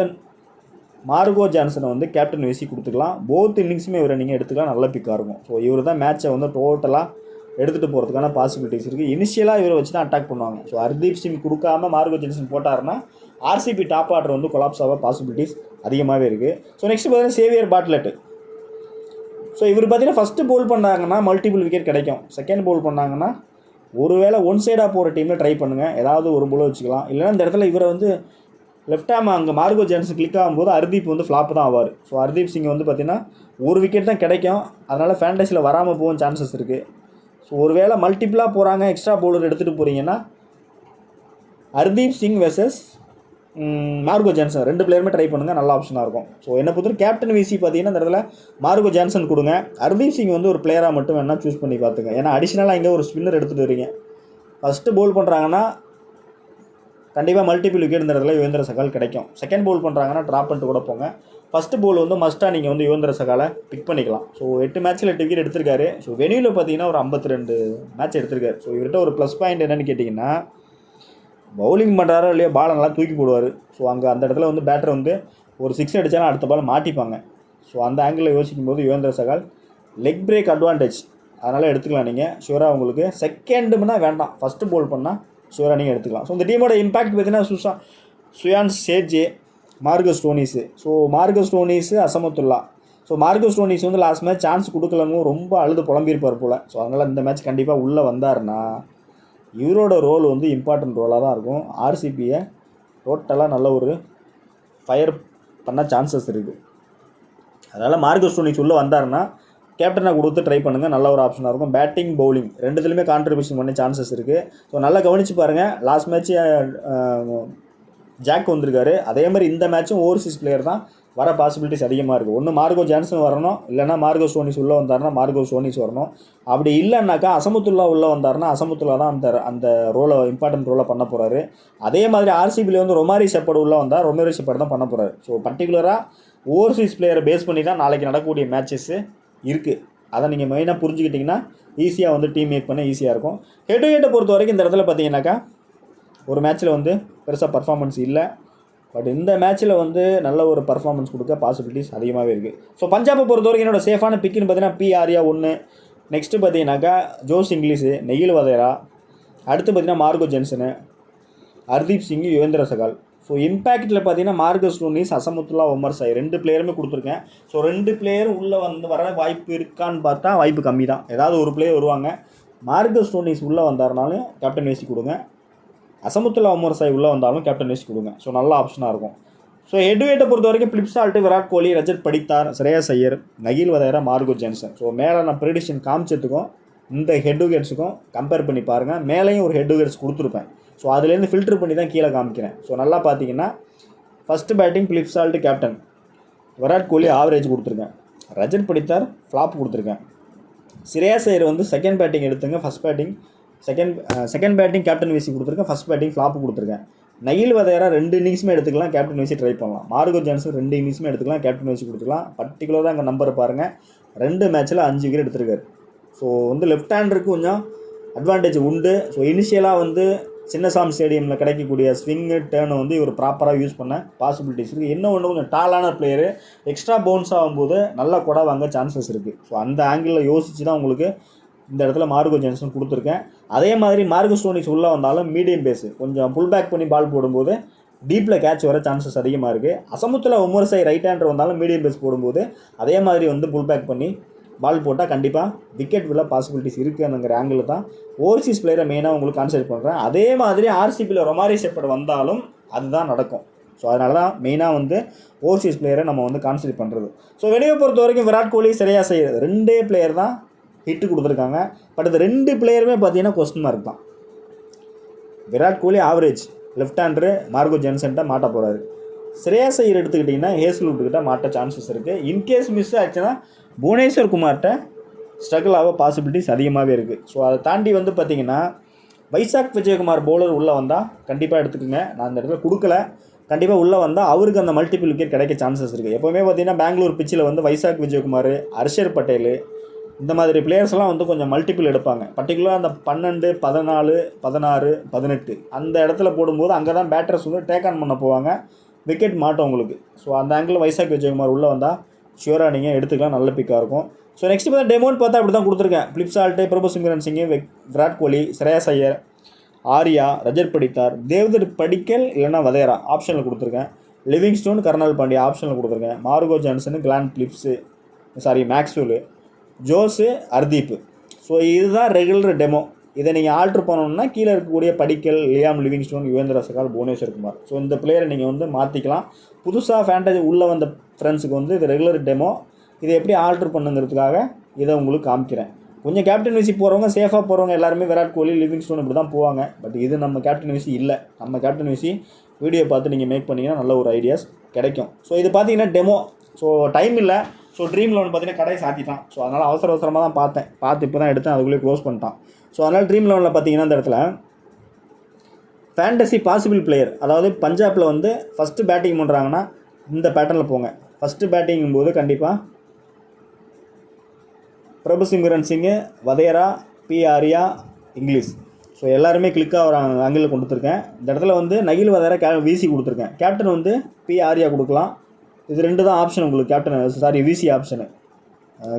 Speaker 1: மார்கோ ஜான்சனை வந்து கேப்டன் விசி கொடுத்துக்கலாம். போத் இன்னிங்ஸுமே இவரை நீங்கள் எடுத்துக்கலாம், நல்ல பிக்காக இருக்கும். ஸோ இவர் தான் மேட்சை வந்து டோட்டலாக எடுத்துகிட்டு போகிறதுக்கான பாசிபிலிட்டிஸ் இருக்குது. இனிஷியலாக இவரை வச்சு தான் அட்டாக் பண்ணுவாங்க. ஸோ ஹர்தீப் சிங் கொடுக்காம மார்கோ ஜான்சன் போட்டாருன்னா ஆர்சிபி டாப் ஆர்டர் வந்து கொலாப்ஸ் ஆக பாசிபிலிட்டிஸ் அதிகமாகவே இருக்குது. ஸோ நெக்ஸ்ட் பார்த்தீங்கன்னா சேவியர் பாட்லெட். ஸோ இவர் பார்த்தீங்கன்னா ஃபஸ்ட்டு பவுல் பண்ணாங்கன்னா மல்டிபிள் விக்கெட் கிடைக்கும். செகண்ட் பவுல் பண்ணாங்கன்னா ஒருவேளை ஒன் சைடாக போகிற டீமில் ட்ரை பண்ணுங்கள், ஏதாவது ஒரு பவுலை வச்சுக்கலாம். இல்லைன்னா இந்த இடத்துல இவரை வந்து லெஃப்ட் ஹேம் அங்கே மார்கோ ஜான்சன் கிளிக் ஆகும்போது ஹர்தீப் வந்து ஃப்ளாப் தான் ஆவார். ஸோ ஹர்தீப் சிங் வந்து பார்த்தீங்கன்னா ஒரு விக்கெட் தான் கிடைக்கும். அதனால் ஃபேண்டஸியில் வராமல் போகும் சான்சஸ் இருக்குது. ஸோ ஒருவேளை மல்டிபிளாக போகிறாங்க, எக்ஸ்ட்ரா பவுலர் எடுத்துகிட்டு போகிறீங்கன்னா Hardeep Singh versus Marco Jansen 2 பிளேயருமே ட்ரை பண்ணுங்கள், நல்ல ஆப்ஷனாக இருக்கும். ஸோ என்னை பொறுத்தவரை கேப்டன் விசி பார்த்தீங்கன்னா இந்த இடத்துல மார்கோ ஜான்சன் கொடுங்க. ஹர்தீப் சிங் வந்து ஒரு பிளேயராக மட்டும் வேணால் சூஸ் பண்ணி பார்த்துங்க. ஏன்னா அடிஷ்னலாக இங்கே ஒரு ஸ்பின்னர் எடுத்துகிட்டு வரீங்க. ஃபஸ்ட்டு பவுல் பண்ணுறாங்கன்னா கண்டிப்பாக மல்டிபிள் விக்கெட் இந்த இடத்துல யுவேந்திர சகால் கிடைக்கும். செகண்ட் பவுல் பண்ணுறாங்கன்னா ட்ராப் பண்ணிட்டு கூட போங்க. ஃபஸ்ட்டு பவுல் வந்து மஸ்ட்டாக நீங்கள் வந்து யுவேந்திர சகாலை பிக் பண்ணிக்கலாம். ஸோ 8 மேட்ச்சில் 8 விக்கெட் எடுத்திருக்காரு. ஸோ வெனியூவில் பார்த்தீங்கன்னா ஒரு 52 மேட்ச் எடுத்திருக்காரு. ஸோ இவர்கிட்ட ஒரு ப்ளஸ் பாயிண்ட் என்னென்னு கேட்டிங்கன்னா பவுலிங் பண்ணுறாரோ இல்லையோ பாலை நல்லா தூக்கி போடுவார். ஸோ அங்கே அந்த இடத்துல வந்து பேட்டர் வந்து ஒரு 6 அடித்தாலும் அடுத்த பால் மாட்டிப்பாங்க. ஸோ அந்த ஆங்கிளில் யோசிக்கும் போது Yuzvendra Chahal leg break advantage, அதனால் எடுத்துக்கலாம் நீங்கள். ஷூராக உங்களுக்கு செகண்டுனா வேண்டாம், ஃபஸ்ட்டு பவுல் பண்ணால் ஷூராக நீங்கள் எடுத்துக்கலாம். ஸோ இந்த டீமோட இம்பாக்ட் பார்த்தீங்கன்னா Suryansh Shedge, Marcus Stoinis. So Marcus Stoinis, Azmatullah. So Marcus Stoinis வந்து லாஸ்ட் மேட்ச் சான்ஸ் கொடுக்கலன்னு ரொம்ப அழுது புலம்பியிருப்பார் போல். ஸோ அதனால் இந்த மேட்ச் கண்டிப்பாக உள்ளே வந்தாருன்னா இவரோட ரோல் வந்து இம்பார்ட்டன்ட் ரோலாக தான் இருக்கும். ஆர்சிபியை டோட்டலாக நல்ல ஒரு ஃபயர் பண்ண சான்சஸ் இருக்குது. அதனால் மார்கஸ் ஸ்டோனிஸ் உள்ளே வந்தாருன்னா கேப்டனை கொடுத்து ட்ரை பண்ணுங்கள், நல்ல ஒரு ஆப்ஷனாக இருக்கும். பேட்டிங் பவுலிங் ரெண்டுத்துலையுமே கான்ட்ரிபியூஷன் பண்ண சான்சஸ் இருக்குது. ஸோ நல்லா கவனித்து பாருங்கள். லாஸ்ட் மேட்ச்சு ஜாக் வந்திருக்காரு, அதே மாதிரி இந்த மேட்ச்சும் ஓவர்சீஸ் பிளேயர் தான் வர பாசிபிலிட்டிஸ் அதிகமாக இருக்குது. ஒன்று மார்கோ ஜான்சன் வரணும், இல்லைனா மார்கோ ஸ்டோனிஸ் உள்ளே வந்தாருன்னா மார்கோ ஸ்டோனிஸ் வரணும். அப்படி இல்லைன்னாக்கா அசமுத்துல்லா உள்ளே வந்தாருன்னா அசமுத்துல்லா தான் அந்த ரோலை இம்பார்ட்டன்ட் ரோலை பண்ண போகிறாரு. அதே மாதிரி ஆர்சிபியில் வந்து ரொமாரி ஷெப்பர்டு உள்ளே வந்தால் ரொமாரி ஷெப்பர்டு தான் பண்ண போகிறாரு. ஸோ பர்டிகுலராக ஓவர்சீஸ் பிளேயரை பேஸ் பண்ணி தான் நாளைக்கு நடக்கக்கூடிய மேட்சஸ்ஸு இருக்குது. அதை நீங்கள் மெயினாக புரிஞ்சுக்கிட்டிங்கன்னா ஈஸியாக வந்து டீம் மேக் பண்ண ஈஸியாக இருக்கும். ஹெட் டு ஹெட்டை பொறுத்த வரைக்கும் இந்த இடத்துல பார்த்தீங்கன்னாக்கா ஒரு மேட்ச்சில் வந்து பெருசாக பர்ஃபார்மன்ஸ் இல்லை, பட் இந்த மேட்ச்சில் வந்து நல்ல ஒரு பர்ஃபார்மன்ஸ் கொடுக்க பாசிபிலிட்டிஸ் அதிகமாகவே இருக்குது. ஸோ பஞ்சாபை பொறுத்த வரைக்கும் என்னோட சேஃபான பிக்குன்னு பார்த்தீங்கன்னா பி ஆர்யா 1, நெக்ஸ்ட்டு பார்த்தீங்கன்னாக்கா ஜோஸ் இங்கிலீஷு, நெகில் வதேரா, அடுத்து பார்த்தீங்கன்னா மார்கோ ஜென்சனு, ஹர்தீப் சிங், யுவேந்திர சகால். ஸோ இம்பேக்டில் பார்த்தீங்கன்னா மார்கஸ் ஸ்டோனிஸ், அசமுத்துல்லா, உமர் சாய் 2 பிளேயருமே கொடுத்துருக்கேன். ஸோ 2 பிளேயரும் உள்ளே வர வாய்ப்பு இருக்கான்னு பார்த்தா வாய்ப்பு கம்மி தான். ஏதாவது ஒரு பிளேயர் வருவாங்க. மார்கஸ் ஸ்டோனிஸ் உள்ளே வந்தாருனாலும் கேப்டன் வேசி கொடுங்க, அசமுத்துல்லா, உமர் சாய் உள்ளே வந்தாலும் கேப்டன் வேசி கொடுங்க. ஸோ நல்ல ஆப்ஷனாக இருக்கும். ஸோ ஹெட் டு ஹெட்டை பொறுத்த வரைக்கும் பிளிப்சால்ட்டு, Virat Kohli, Rajat Patidar, Shreyas Iyer, Nehal Wadhera, Marco Jansen. So மேலே நான் ப்ரெடிக்ஷன் காமிச்சதுக்கும் இந்த ஹெட் டு ஹெட்ஸுக்கும் கம்பேர் பண்ணி பாருங்கள். மேலேயும் ஒரு ஹெட் டு ஹெட்ஸ் கொடுத்துருப்பேன். ஸோ அதுலேருந்து ஃபில்டர் பண்ணி தான் கீழே காமிக்கிறேன். ஸோ நல்லா பார்த்தீங்கன்னா first batting பிளிப்சால்ட்டு captain, Virat Kohli average கொடுத்துருக்கேன், ரஜத் படித்தார் ஃப்ளாப் கொடுத்துருக்கேன், ஸ்ரேயஸ் ஐயர் வந்து செகண்ட் பேட்டிங் எடுத்துங்க, first batting second batting captain வீசி கொடுத்துருக்கேன், ஃபஸ்ட் பேட்டிங் ஃப்ளாப் கொடுத்துருக்கேன். நகில் வதேரா 2 இன்னிங்ஸுமே எடுத்துக்கலாம், கேப்டன் வீசி ட்ரை பண்ணலாம். மார்கோ ஜான்சன் 2 இன்னிங்ஸுமே எடுத்துக்கலாம், கேப்டன் வீசி கொடுத்துக்கலாம். பர்டிகுலராக அங்கே நம்பரை பாருங்கள், 2 மேட்ச்சில் 5 விக்கெட் எடுத்திருக்காரு. ஸோ வந்து லெஃப்ட் ஹேண்டருக்கு கொஞ்சம் அட்வான்டேஜ் உண்டு. ஸோ இனிஷியலாக வந்து சின்னசாமி ஸ்டேடியமில் கிடைக்கக்கூடிய ஸ்விங்கு டேர்னை வந்து இவர் ப்ராப்பராக யூஸ் பண்ண பாசிபிலிட்டிஸ் இருக்குது. இன்னும் ஒன்று கொஞ்சம் டாலான பிளேயரு, எக்ஸ்ட்ரா பவுன்ஸ் ஆகும்போது நல்லா கொடை வாங்க சான்சஸ் இருக்குது. ஸோ அந்த ஆங்கிளில் யோசித்து தான் உங்களுக்கு இந்த இடத்துல மார்கோ ஜான்சன் கொடுத்துருக்கேன். அதே மாதிரி மார்கோ ஸ்டோனிஸ் உள்ளே வந்தாலும் மீடியம் பேஸு கொஞ்சம் புல் பேக் பண்ணி பால் போடும்போது டீப்பில் கேட்ச் வர சான்சஸ் அதிகமாக இருக்குது. அசமுத்துல்லா, உமர் சாய் ரைட் ஹேண்டர் வந்தாலும் மீடியம் பேஸ் போடும்போது அதே மாதிரி வந்து புல் பேக் பண்ணி பால் போட்டால் கண்டிப்பாக விக்கெட் விழ பாசிபிலிட்டிஸ் இருக்குங்கிற ஆங்கிள் தான் ஓவர்சீஸ் பிளேயரை மெயினாக உங்களுக்கு கான்சன்ட்ரேட் பண்ணுறேன். அதே மாதிரி ஆர்சிபியில் ரொமாரி ஷெப்பர்டு வந்தாலும் அதுதான் நடக்கும். ஸோ அதனால தான் மெயினாக வந்து ஓவர்சீஸ் பிளேயரை நம்ம வந்து கான்சன்ட்ரேட் பண்ணுறது. ஸோ வெளியே பொறுத்த வரைக்கும் விராட் கோலி, ஸ்ரேயஸ் ஐயர் 2 பிளேயர் தான் ஹிட்டு கொடுத்துருக்காங்க. பட் இந்த 2 பிளேயருமே பார்த்தீங்கன்னா கொஸ்டின் மார்க் தான். Virat Kohli average left hander, Marco ஜான்சன்ட்ட மாட்ட போகிறாரு. ஸ்ரேயஸ் ஐயர் எடுத்துக்கிட்டிங்கன்னா ஹேஸ்லுட்கிட்ட மாட்ட சான்சஸ் இருக்குது. இன்கேஸ் மிஸ் ஆச்சுன்னா புவனேஸ்வர் குமார்கிட்ட ஸ்ட்ரகிள் ஆக பாசிபிலிட்டிஸ் அதிகமாகவே இருக்குது. ஸோ அதை தாண்டி வந்து பார்த்திங்கன்னா வைசாக் விஜயகுமார் பவுலர் உள்ளே வந்தால் கண்டிப்பாக எடுத்துக்கோங்க. நான் அந்த இடத்துல கொடுக்கல, கண்டிப்பாக உள்ளே வந்தால் அவருக்கு அந்த மல்டிபிள் விக்கெட் கிடைக்க சான்சஸ் இருக்குது. எப்போவுமே பார்த்திங்கன்னா பெங்களூர் பிச்சில் வந்து வைசாக் விஜயகுமார், ஹர்ஷர் பட்டேல் இந்த மாதிரி பிளேயர்ஸ்லாம் வந்து கொஞ்சம் மல்டிபிள் எடுப்பாங்க. பர்டிகுலராக அந்த 12, 14, 16, 18 அந்த இடத்துல போடும்போது அங்கே தான் பேட்டர்ஸ் வந்து டேக் ஆன் பண்ண போவாங்க, விக்கெட் மாட்டோம் உங்களுக்கு. ஸோ அந்த ஆங்கிள் வைசாக் விஜயகுமார் உள்ளே வந்தால் ஷியூராக நீங்கள் எடுத்துக்கலாம், நல்ல பிக்காக இருக்கும். ஸோ நெக்ஸ்ட் பார்த்தா டெமோன்னு பார்த்தா அப்படி தான் கொடுத்துருக்கேன். பிளிப்சால்ட்டு, பிரபு சிம்ரன் சிங், விராட் கோலி, ஸ்ரேயஸ் ஐயர், ஆர்யா, ரஜத் படித்தார், தேவ்தர் படிக்கல் இல்லைனா வதேரா ஆப்ஷனில் கொடுத்துருக்கேன். லிவிங்ஸ்டோன், கர்னல் பாண்டியா ஆப்ஷனில் கொடுத்துருக்கேன். Marco Jansen, Glenn Phillips, Maxwell, Josh, Hardeep. So இதுதான் ரெகுலர் டெமோ. இதை நீங்கள் ஆல்ட்ரு பண்ணணுன்னா கீழே இருக்கக்கூடிய Padikkal, Liam Livingstone, Yuzvendra Chahal, Bhuvneshwar Kumar. So இந்த பிளேயரை நீங்கள் வந்து மாற்றிக்கலாம். புதுசாக ஃபேண்டசி உள்ளே வந்த ஃப்ரெண்ட்ஸுக்கு வந்து இது ரெகுலர் டெமோ. இதை எப்படி ஆல்ட்ரு பண்ணுங்கிறதுக்காக இதை உங்களுக்கு காமிக்கிறேன். கொஞ்சம் கேப்டன் விசி போகிறவங்க, சேஃபாக போகிறவங்க எல்லாருமே விராட் கோலி, லிவிங்ஸ்டோன் இப்படி தான் போவாங்க. பட் இது நம்ம கேப்டன் விசி இல்லை. நம்ம கேப்டன் விசி வீடியோ பார்த்து நீங்கள் மேக் பண்ணிங்கன்னா நல்ல ஒரு ஐடியாஸ் கிடைக்கும். ஸோ இது பார்த்தீங்கன்னா டெமோ. ஸோ டைம் இல்லை. ஸோ ட்ரீம் லெவன் பார்த்தீங்கன்னா கடையை சாத்திட்டான். ஸோ அதனால் அவசரமாக தான் பார்த்து இப்போ தான் எடுத்தேன், அதுக்குள்ளே க்ளோஸ் பண்ணிட்டான். ஸோ அதனால் ட்ரீம் லெவனில் பார்த்தீங்கன்னா இந்த இடத்துல ஃபேண்டசி பாசிபிள் பிளேயர், அதாவது பஞ்சாபில் வந்து ஃபஸ்ட்டு பேட்டிங் பண்ணுறாங்கன்னா இந்த பேட்டர்னில் போங்க. ஃபஸ்ட்டு பேட்டிங்கும் போது கண்டிப்பாக Prabhsimran Singh, Wadhera, P Arya, Inglis. So எல்லாருமே கிளிக்காக ஒரு ஆங்கிளில் கொடுத்துருக்கேன். இந்த இடத்துல வந்து நகில் வதேரா விசி கொடுத்துருக்கேன். கேப்டன் வந்து பி ஆர்யா கொடுக்கலாம். இது 2 தான் ஆப்ஷன் உங்களுக்கு. கேப்டன் விசி ஆப்ஷனு.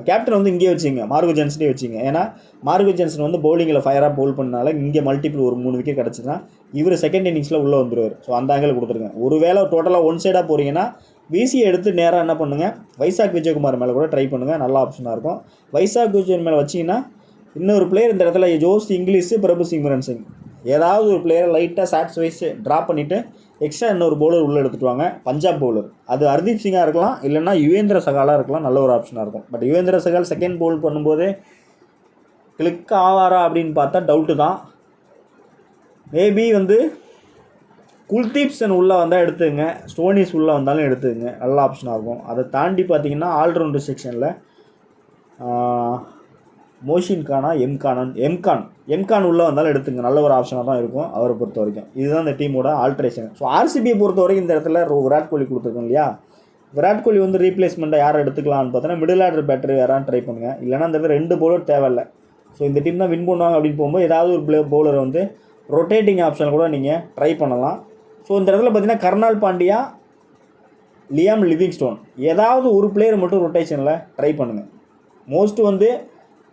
Speaker 1: கேப்டன் வந்து இங்கேயே வச்சுங்க, மார்கோ ஜான்சனே வச்சுங்க. ஏன்னா மார்கோ ஜான்சன் வந்து பவுலிங்கில் ஃபயராக பவுல் பண்ணனால இங்கே மல்டிபிள் ஒரு 3 விக்கெட் கிடச்சின்னா இவர் செகண்ட் இன்னிங்ஸில் உள்ளே வந்துடுவார். ஸோ அந்த ஆங்கிள் கொடுத்துருங்க. ஒரு வேளை டோட்டலாக ஒன் சைடாக போகிறீங்கன்னா விசியை எடுத்து நேராக என்ன பண்ணுங்கள், வைசாக் விஜயகுமார் மேலே கூட ட்ரை பண்ணுங்கள், நல்ல ஆப்ஷனாக இருக்கும். வைசாக் விஜயன் மேலே வச்சிங்கன்னா இன்னொரு பிளேயர் இந்த இடத்துல ஜோஸ் இங்கிலீஷு, பிரபு சிம்ரன் சிங் ஏதாவது ஒரு பிளேயரை லைட்டாக சாட்ஸ் வைஸ் ட்ராப் பண்ணிவிட்டு எக்ஸ்ட்ரா இன்னொரு பவுலர் உள்ளே எடுத்துகிட்டு வாங்க. பஞ்சாப் பவுலர் அது ஹர்தீப் சிங்காக இருக்கலாம், இல்லைன்னா யுவேந்திர சகாலாக இருக்கலாம், நல்ல ஒரு ஆப்ஷனாக இருக்கும். பட் யுவேந்திர சகால் செகண்ட் பவுல் பண்ணும்போது கிளிக் ஆவாரா அப்படின்னு பார்த்தா டவுட்டு தான். மேபி குல்தீப் சென் உள்ளே வந்தால் எடுத்துங்க, ஸ்டோனிஸ் உள்ளே வந்தாலும் எடுத்துங்க, நல்ல ஆப்ஷனாக இருக்கும். அதை தாண்டி பார்த்தீங்கன்னா ஆல்ரவுண்டர் செக்ஷனில் மோஷின் கானா எம்கான் உள்ளே வந்தாலும் எடுத்துங்க, நல்ல ஒரு ஆப்ஷனாக தான் இருக்கும் அவரை பொறுத்த வரைக்கும். இதுதான் இந்த டீமோட ஆல்ட்ரேஷன். ஸோ ஆர்சிபியை பொறுத்த வரைக்கும் இந்த இடத்துல விராட் கோலி கொடுத்துருக்கோம் இல்லையா, விராட் கோலி ரீப்ளேஸ்மெண்ட்டாக யாரை எடுத்துக்கலாம்னு பார்த்தோன்னா மிடில் ஆர்டர் பேட்டரி யாரான்னு ட்ரை பண்ணுங்கள், இல்லைனா இந்த இடத்துல 2 பவுலர் தேவையில்லை. ஸோ இந்த டீம் தான் வின் பண்ணுவாங்க அப்படின்னு போகும்போது ஏதாவது ஒரு பவுலரை ரொட்டேட்டிங் ஆப்ஷன் கூட நீங்கள் ட்ரை பண்ணலாம். ஸோ இந்த இடத்துல பார்த்தீங்கன்னா கர்னால் பாண்டியா, லியாம் லிவிங்ஸ்டோன் ஏதாவது ஒரு பிளேயர் மட்டும் ரொட்டேஷனில் ட்ரை பண்ணுங்கள். மோஸ்ட்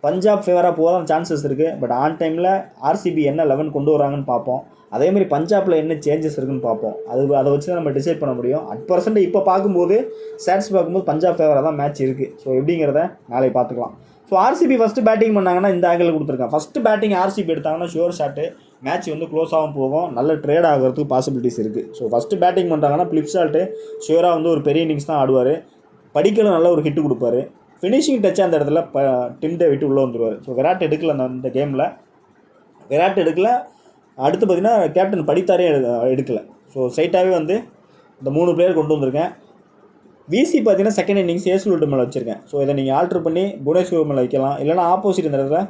Speaker 1: பஞ்சாப் ஃபேவராக போக சான்சஸ் இருக்குது. பட் ஆன் டைமில் ஆர்சிபி என்ன 11 கொண்டு வராங்கன்னு பார்ப்போம். அதேமாதிரி பஞ்சாபில் என்ன சேஞ்சஸ் இருக்குன்னு பார்ப்போம். அதை வச்சு தான் நம்ம டிசைட் பண்ண முடியும். அட் இப்போ பார்க்கும்போது ஸ்டாட்ஸ் பார்க்கும்போது பஞ்சாப் ஃபேவராக தான் மேட்ச் இருக்குது. ஸோ எப்படிங்கிறத நாளை பார்த்துக்கலாம். ஸோ ஆர்சிபி ஃபஸ்ட்டு பேட்டிங் பண்ணாங்கன்னா இந்த ஆங்கிள் கொடுத்துருக்காங்க. ஃபஸ்ட்டு பேட்டிங் ஆர்சிபி எடுத்தாங்கன்னா ஷுவர் ஷாட்டு மேட்ச் க்ளோஸ் ஆகும் போகும், நல்ல ட்ரேட் ஆகிறதுக்கு பாசிபிலிட்டிஸ் இருக்குது. ஸோ ஃபஸ்ட்டு பேட்டிங் பண்ணுறாங்கன்னா பிளிப்சால்ட்டு ஷுவராக ஒரு பெரிய இன்னிங்ஸ் தான் ஆடுவார். படிக்கலும் நல்ல ஒரு ஹிட்டு கொடுப்பாரு. ஃபினிஷிங் டச் அந்த இடத்துல டிம் டேவிட் உள்ளே வந்துடுவார். ஸோ விராட் எடுக்கல அந்த கேமில், விராட் எடுக்கல. அடுத்து பார்த்திங்கன்னா கேப்டன் படித்தாரே எடுக்கலை. ஸோ ஸ்ட்ரைட்டாகவே இந்த 3 பிளேயர் கொண்டு வந்திருக்கேன். விசி பார்த்தீங்கன்னா செகண்ட் இன்னிங்ஸ் ஏசுலூட்டு மேலே வச்சுருக்கேன். ஸோ இதை நீங்கள் ஆல்ட்ரு பண்ணி புவனேஸ்வர் மேலே வைக்கலாம், இல்லைனா ஆப்போசிட் இந்த இடத்துல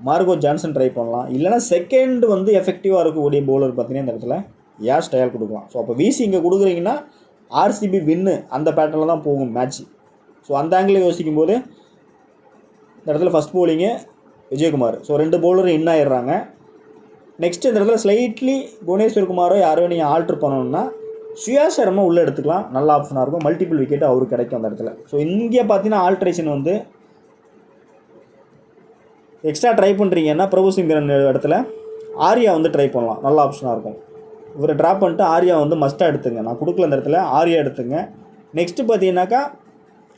Speaker 1: மார்கோ ஜான்சன் ட்ரை பண்ணலாம், இல்லைனா செகண்ட் எஃபெக்டிவாக இருக்கக்கூடிய பவுலர் பார்த்தீங்கன்னா இந்த இடத்துல யார் ஸ்டைல் கொடுக்கலாம். ஸோ அப்போ விசி இங்கே கொடுக்குறீங்கன்னா ஆர்சிபி வின்னு அந்த பேட்டர்னில் தான் போகும் மேட்ச். ஸோ அந்த ஆங்கிளில் யோசிக்கும் போது இந்த இடத்துல ஃபஸ்ட் பவுலிங்கு விஜயகுமார். ஸோ 2 பவுலரும் இன் ஆயிடுறாங்க. நெக்ஸ்ட் இந்த இடத்துல ஸ்லைட்லி புவனேஸ்வர் குமாரோ யாரோ நீங்கள் ஆல்ட்ரு பண்ணணும்னா சுயா சர்மா உள்ளே எடுத்துக்கலாம், நல்ல ஆப்ஷனாக இருக்கும். மல்டிபிள் விக்கெட் அவருக்கு கிடைக்கும் அந்த இடத்துல. ஸோ இங்கே பார்த்தீங்கன்னா ஆல்ட்ரேஷன் எக்ஸ்ட்ரா ட்ரை பண்ணுறீங்கன்னா பிரபு சிங்கரன் இடத்துல ஆர்யா ட்ரை பண்ணலாம், நல்ல ஆப்ஷனாக இருக்கும். இவரை ட்ராப் பண்ணிட்டு ஆர்யா மஸ்ட்டாக எடுத்துங்க, நான் கொடுக்கல அந்த இடத்துல ஆர்யா எடுத்துங்க. நெக்ஸ்ட்டு பார்த்தீங்கன்னாக்கா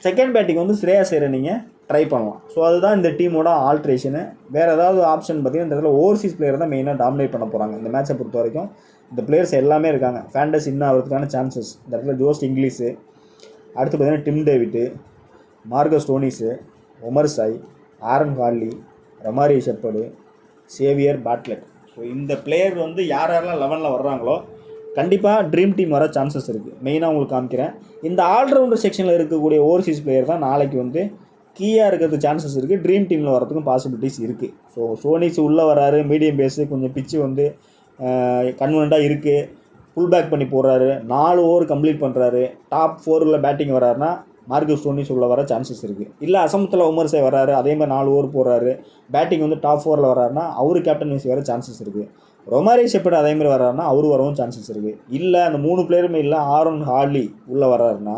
Speaker 1: செகண்ட் பேட்டிங் ஸ்ரேயாஸ் ஐயரை நீங்கள் ட்ரை பண்ணலாம். ஸோ அதுதான் இந்த டீமோட ஆல்ட்ரேஷனு. வேறு ஏதாவது ஆப்ஷன் பார்த்தீங்கன்னா இந்த இடத்துல ஓவர்சீஸ் பிளேயர் தான் மெயினாக டாமினேட் பண்ண போகிறாங்க இந்த மேட்சை பொறுத்த வரைக்கும். இந்த பிளேயர்ஸ் எல்லாமே இருக்காங்க. ஃபேண்டஸ் இன்னும் ஆகிறதுக்கான சான்சஸ் இந்த இடத்துல ஜோஸ் இங்கிலீஷு, அடுத்து பார்த்தீங்கன்னா Tim David, Marco Stoinis, Omarzai, Aaron Hardie, Romario Shepherd, Xavier Bartlett. So இந்த பிளேயர் யாரெல்லாம் 11ல் வர்றாங்களோ கண்டிப்பாக ட்ரீம் டீம் வர சான்சஸ் இருக்குது. மெயினாக உங்களுக்கு காமிக்கிறேன். இந்த ஆல்ரவுண்டர் செக்ஷனில் இருக்கக்கூடிய ஓவர்சீஸ் பிளேயர் தான் நாளைக்கு கீயாக இருக்கிறதுக்கு சான்சஸ் இருக்குது. ட்ரீம் டீமில் வரதுக்கும் பாசிபிலிட்டிஸ் இருக்குது. ஸோ சோனிஸ் உள்ளே வராரு, மீடியம் பேஸு, கொஞ்சம் பிச்சு கன்வீனியண்ட்டாக இருக்குது, புல் பேக் பண்ணி போடுறாரு, 4 ஓவர் கம்ப்ளீட் பண்ணுறாரு, டாப் 4ல் பேட்டிங் வராருன்னா மார்கோ ஸ்டோனிஸ் உள்ள வர சான்சஸ் இருக்குது. இல்லை அசமத்தில் உமர் சாய் வராரு, அதேமாதிரி 4 ஓவர் போடுறாரு, பேட்டிங் டாப் 4ல் வராருன்னா அவரு கேப்டன் வைஸ் வர சான்சஸ் இருக்குது. ரொமாரி ஷெப்பர்ட் அதேமாதிரி வர்றாருன்னா அவரு வரவும் சான்சஸ் இருக்குது. இல்லை அந்த 3 பிளேயருமே இல்லை ஆரன் ஹார்லி உள்ளே வர்றாருன்னா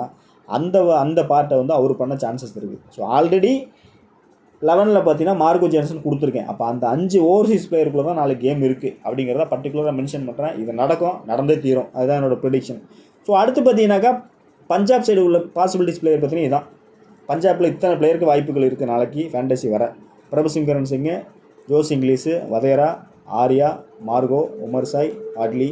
Speaker 1: அந்த பார்ட்டை அவர் பண்ண சான்சஸ் இருக்குது. ஸோ ஆல்ரெடி 11ல் பார்த்தீங்கன்னா மார்கோ ஜான்சன் கொடுத்துருக்கேன். அப்போ அந்த 5 ஓவர்சீஸ் பிளேயருக்குள்ளே தான் நாளைக்கு கேம் இருக்குது அப்படிங்கிறத பர்டிகுலராக மென்ஷன் பண்ணுறேன். இது நடந்தே தீரும், அதுதான் என்னோடய ப்ரெடிக்ஷன். ஸோ அடுத்து பார்த்தீங்கன்னாக்கா பஞ்சாப் சைடு உள்ள பாசிபிலிட்டிஸ் பிளேயர் பார்த்தீங்கன்னா இதுதான். பஞ்சாபில் இத்தனை பிளேயருக்கு வாய்ப்புகள் இருக்குது நாளைக்கு ஃபேண்டசி வர. Prabhsimran Singh, Josh Inglis, Wadhera, Arya, Marco, Omarzai, Hardie,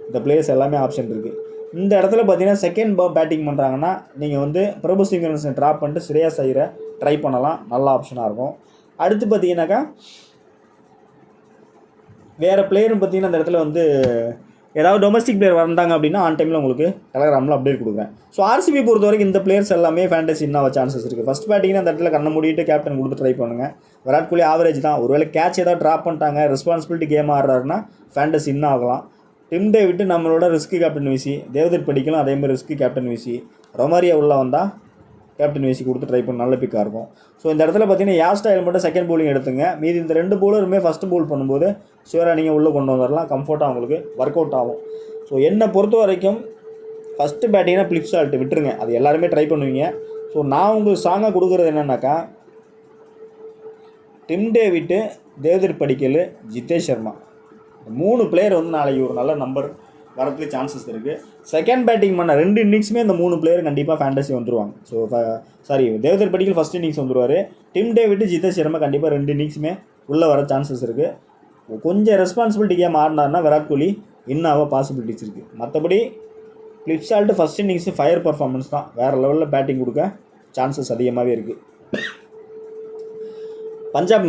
Speaker 1: இந்த பிளேயர்ஸ் எல்லாமே ஆப்ஷன் இருக்குது. இந்த இடத்துல பார்த்தீங்கன்னா செகண்ட் பேட்டிங் பண்ணுறாங்கன்னா நீங்கள் பிரபு சிங்கரன்ஸை ட்ராப் பண்ணிட்டு ஸ்ரேயாஸ் ஐயரை ட்ரை பண்ணலாம், நல்ல ஆப்ஷனாக இருக்கும். அடுத்து பார்த்தீங்கன்னாக்கா வேறு பிளேயர்னு பார்த்தீங்கன்னா அந்த இடத்துல ஏதாவது டொமஸ்டிக் பிளேயர் வந்தாங்க அப்படின்னா ஆன் டைமில் உங்களுக்கு டெலகிராமில் அப்டேட் கொடுக்குறேன். ஸோ ஆர்சிபி பொறுத்த வரைக்கும் இந்த பிளேயர்ஸ் எல்லாமே ஃபேண்டசி இன்னும் சான்சஸ் இருக்குது. ஃபஸ்ட் பேட்டிங்னா அந்த இடத்துல கண்ணை மூடிட்டு கேப்டன் கொடுத்து ட்ரை பண்ணுங்கள். விராட் கோலி ஆவரேஜ் தான், ஒருவேளை கேட்ச் ஏதாவது ட்ராப் பண்ணிட்டாங்க, ரெஸ்பான்சிபிலிட்டி கேம் ஆடுறாருன்னா ஃபேண்டசி இன்னும் ஆகலாம். டிம் டேவிட் நம்மளோட ரிஸ்க்கு கேப்டன் வீசி, தேவதர் படிக்கலாம் அதேமாதிரி ரிஸ்க்கு கேப்டன் வீசி, ரொமாரியா உள்ளே வந்தால் கேப்டன் வீசி கொடுத்து ட்ரை பண்ண நல்ல பிக்காக இருக்கும். ஸோ இந்த இடத்துல பார்த்தீங்கன்னா யார் ஸ்டைல் மட்டும் செகண்ட் பவுலிங் எடுத்துங்க, மீதி இந்த 2 பவுலருமே ஃபஸ்ட்டு பவுல் பண்ணும்போது ஷுவராக நீங்கள் உள்ளே கொண்டு வந்துடலாம், கம்ஃபர்ட்டாக உங்களுக்கு ஒர்க் அவுட் ஆகும். ஸோ என்னை பொறுத்த வரைக்கும் ஃபஸ்ட்டு பேட்டிங்னா பிளிப்சால்ட்டு விட்டுருங்க, அது எல்லாருமே ட்ரை பண்ணுவீங்க. ஸோ நான் உங்களுக்கு ஸ்ட்ராங்காக கொடுக்குறது என்னென்னாக்கா Tim David, Devdutt Padikkal, Jitesh Sharma 3 player நாளைக்கு ஒரு நல்ல நம்பர் வரதுக்கு சான்சஸ் இருக்குது. செகண்ட் பேட்டிங் பண்ண 2 இன்னிங்ஸுமே இந்த 3 பிளேயர் கண்டிப்பாக ஃபேண்டசி வந்துருவாங்க. So Devdutt Padikkal first innings வந்துருவார். டிம் டேவிட், ஜிதேஷ் சர்மா கண்டிப்பாக 2 இன்னிங்ஸுமே உள்ளே வர சான்சஸ் இருக்குது. கொஞ்சம் ரெஸ்பான்சிபிலிட்டி கேம் ஆடினார்னா விராட் கோலி இன்னும் பாசிபிலிட்டிஸ் இருக்குது. மற்றபடி Phil Salt first innings fire performance தான், வேறு லெவலில் பேட்டிங் கொடுக்க சான்சஸ் அதிகமாகவே இருக்குது. பஞ்சாப்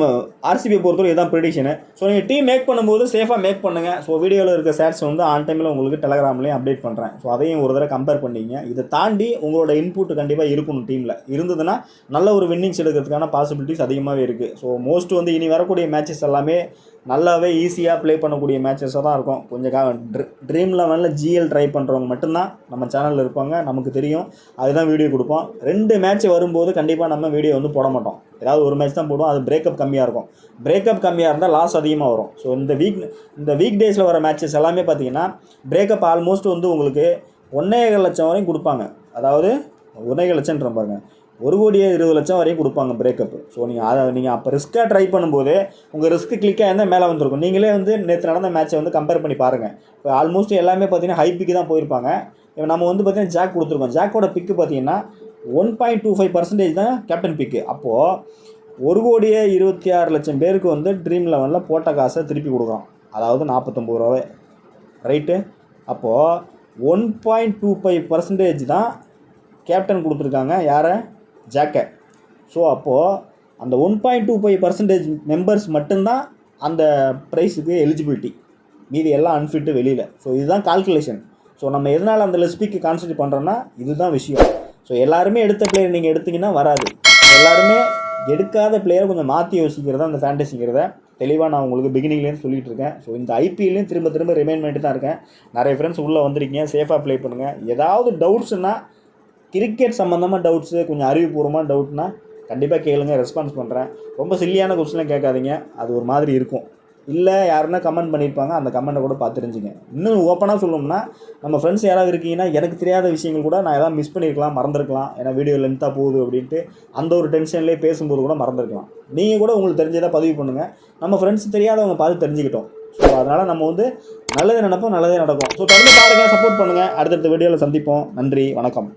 Speaker 1: ஆர்சிபியை பொறுத்தவரை இதுதான் ப்ரெடிக்ஷனு. ஸோ நீங்கள் டீம் மேக் பண்ணும்போது சேஃபாக மேக் பண்ணுங்கள். ஸோ வீடியோவில் இருக்க ஷேர்ஸ் வந்து ஆன் டைமில் உங்களுக்கு டெலகிராம்லேயும் அப்டேட் பண்ணுறேன். ஸோ அதையும் ஒரு தடவை கம்பேர் பண்ணிங்க. இதை தாண்டி உங்களோட இன்புட் கண்டிப்பாக இருக்கணும். டீமில் இருந்ததுன்னா நல்ல ஒரு வின்னிங்ஸ் எடுக்கிறதுக்கான பாசிபிலிட்டிஸ் அதிகமாகவே இருக்குது. ஸோ மோஸ்ட் வந்து இனி வரக்கூடிய மேட்சஸ் எல்லாமே நல்லாவே ஈஸியாக ப்ளே பண்ணக்கூடிய மேட்சஸாக தான் இருக்கும். கொஞ்சம் ட்ரீம் லெவலில் ஜிஎல் ட்ரை பண்ணுறவங்க மட்டும்தான் நம்ம சேனலில் இருப்பாங்க, நமக்கு தெரியும். அதுதான் வீடியோ கொடுப்போம். 2 மேட்ச் வரும்போது கண்டிப்பாக நம்ம வீடியோ வந்து போட மாட்டோம். ஏதாவது ஒரு மேட்ச் தான் போடுவோம். அது பிரேக்கப் கம்மியாக இருக்கும். பிரேக்கப் கம்மியாக இருந்தால் லாஸ் அதிகமாக வரும். ஸோ இந்த வீக் டேஸில் வர மேட்சஸ் எல்லாமே பார்த்தீங்கன்னா பிரேக்கப் ஆல்மோஸ்ட் வந்து உங்களுக்கு 1.25 லட்சம் வரையும் கொடுப்பாங்க. அதாவது 1.25 லட்சம்ன்ற பாருங்க, 1,20,00,000 வரையும் கொடுப்பாங்க பிரேக்கப். ஸோ நீங்கள் அப்போ ரிஸ்க்காக ட்ரை பண்ணும்போது உங்கள் ரிஸ்க்கு கிளிக்காக இருந்தால் மேலே வந்திருக்கும். நீங்களே வந்து நேற்று நடந்த மேட்சை வந்து கம்பேர் பண்ணி பாருங்கள். இப்போ ஆல்மோஸ்ட் எல்லாமே பார்த்தீங்கன்னா ஹை பிக்கு தான் போயிருப்பாங்க. இப்போ நம்ம வந்து பார்த்தீங்கன்னா ஜாக் கொடுத்துருக்கோம். ஜாக்கோட பிக்கு பார்த்தீங்கன்னா 1.25% தான் கேப்டன் பிக்கு. அப்போது 1,26,00,000 பேருக்கு வந்து ட்ரீம் லெவலில் போட்ட காசை திருப்பி கொடுக்குறோம். அதாவது 49 ரூபாவே ரைட்டு. அப்போது 1.25% தான் கேப்டன் கொடுத்துருக்காங்க. யாரை? ஜாக்கை. ஸோ அப்போது அந்த 1.25% மெம்பர்ஸ் மட்டும்தான் அந்த ப்ரைஸுக்கு எலிஜிபிலிட்டி. மீதி எல்லாம் அன்ஃபிட்டு வெளியில். ஸோ இதுதான் கால்குலேஷன். ஸோ நம்ம எதனால் அந்த லெஸ்பிக்கு கான்சன்ட்ரேட் பண்ணுறோன்னா இதுதான் விஷயம். ஸோ எல்லாருமே எடுத்த பிளேயர் நீங்கள் எடுத்திங்கன்னா வராது. எல்லாருமே எடுக்காத பிளேயரை கொஞ்சம் மாற்றி யோசிக்கிறதா அந்த ஃபேண்டஸிங்கிறத தெளிவாக நான் உங்களுக்கு பிகினிங்லேருந்து சொல்லிகிட்டு இருக்கேன். ஸோ இந்த ஐபிஎல்லையும் திரும்ப ரிமைண்ட் பண்ணிட்டு தான் இருக்கேன். நிறைய ஃப்ரெண்ட்ஸ் உள்ளே வந்திருக்கீங்க, சேஃபாக ப்ளே பண்ணுங்கள். ஏதாவது டவுட்ஸுன்னா கிரிக்கெட் சம்மந்தமாக டவுட்ஸு, கொஞ்சம் அறிவுபூர்வமான டவுட்னா கண்டிப்பாக கேளுங்க, ரெஸ்பான்ஸ் பண்ணுறேன். ரொம்ப சில்லியான கொஸ்டின்லாம் கேட்காதீங்க, அது ஒரு மாதிரி இருக்கும். இல்லை யாருன்னா கமெண்ட் பண்ணியிருப்பாங்க, அந்த கமெண்ட்டை கூட பார்த்து தெரிஞ்சுங்க. இன்னும் ஓப்பனாக சொல்லணும்னா நம்ம ஃப்ரெண்ட்ஸ் யாராவது இருக்கீங்கன்னா எனக்கு தெரியாத விஷயங்கள் கூட நான் எதாவது மிஸ் பண்ணியிருக்கலாம், மறந்துருக்கலாம். ஏன்னா வீடியோ லென்த்தாக போகுது அப்படின்ட்டு அந்த ஒரு டென்ஷன்லேயே பேசும்போது கூட மறந்துருக்கலாம். நீங்கள் கூட உங்களுக்கு தெரிஞ்சதாக பதிவு பண்ணுங்கள். நம்ம ஃப்ரெண்ட்ஸ் தெரியாதவங்க பார்த்து தெரிஞ்சுக்கிட்டோம். ஸோ அதனால் நம்ம வந்து நல்லதே நினைப்போம், நல்லதே நடக்கும். ஸோ தொடர்ந்து பாருங்கள், சப்போர்ட் பண்ணுங்கள். அடுத்தடுத்த வீடியோவில் சந்திப்போம். நன்றி, வணக்கம்.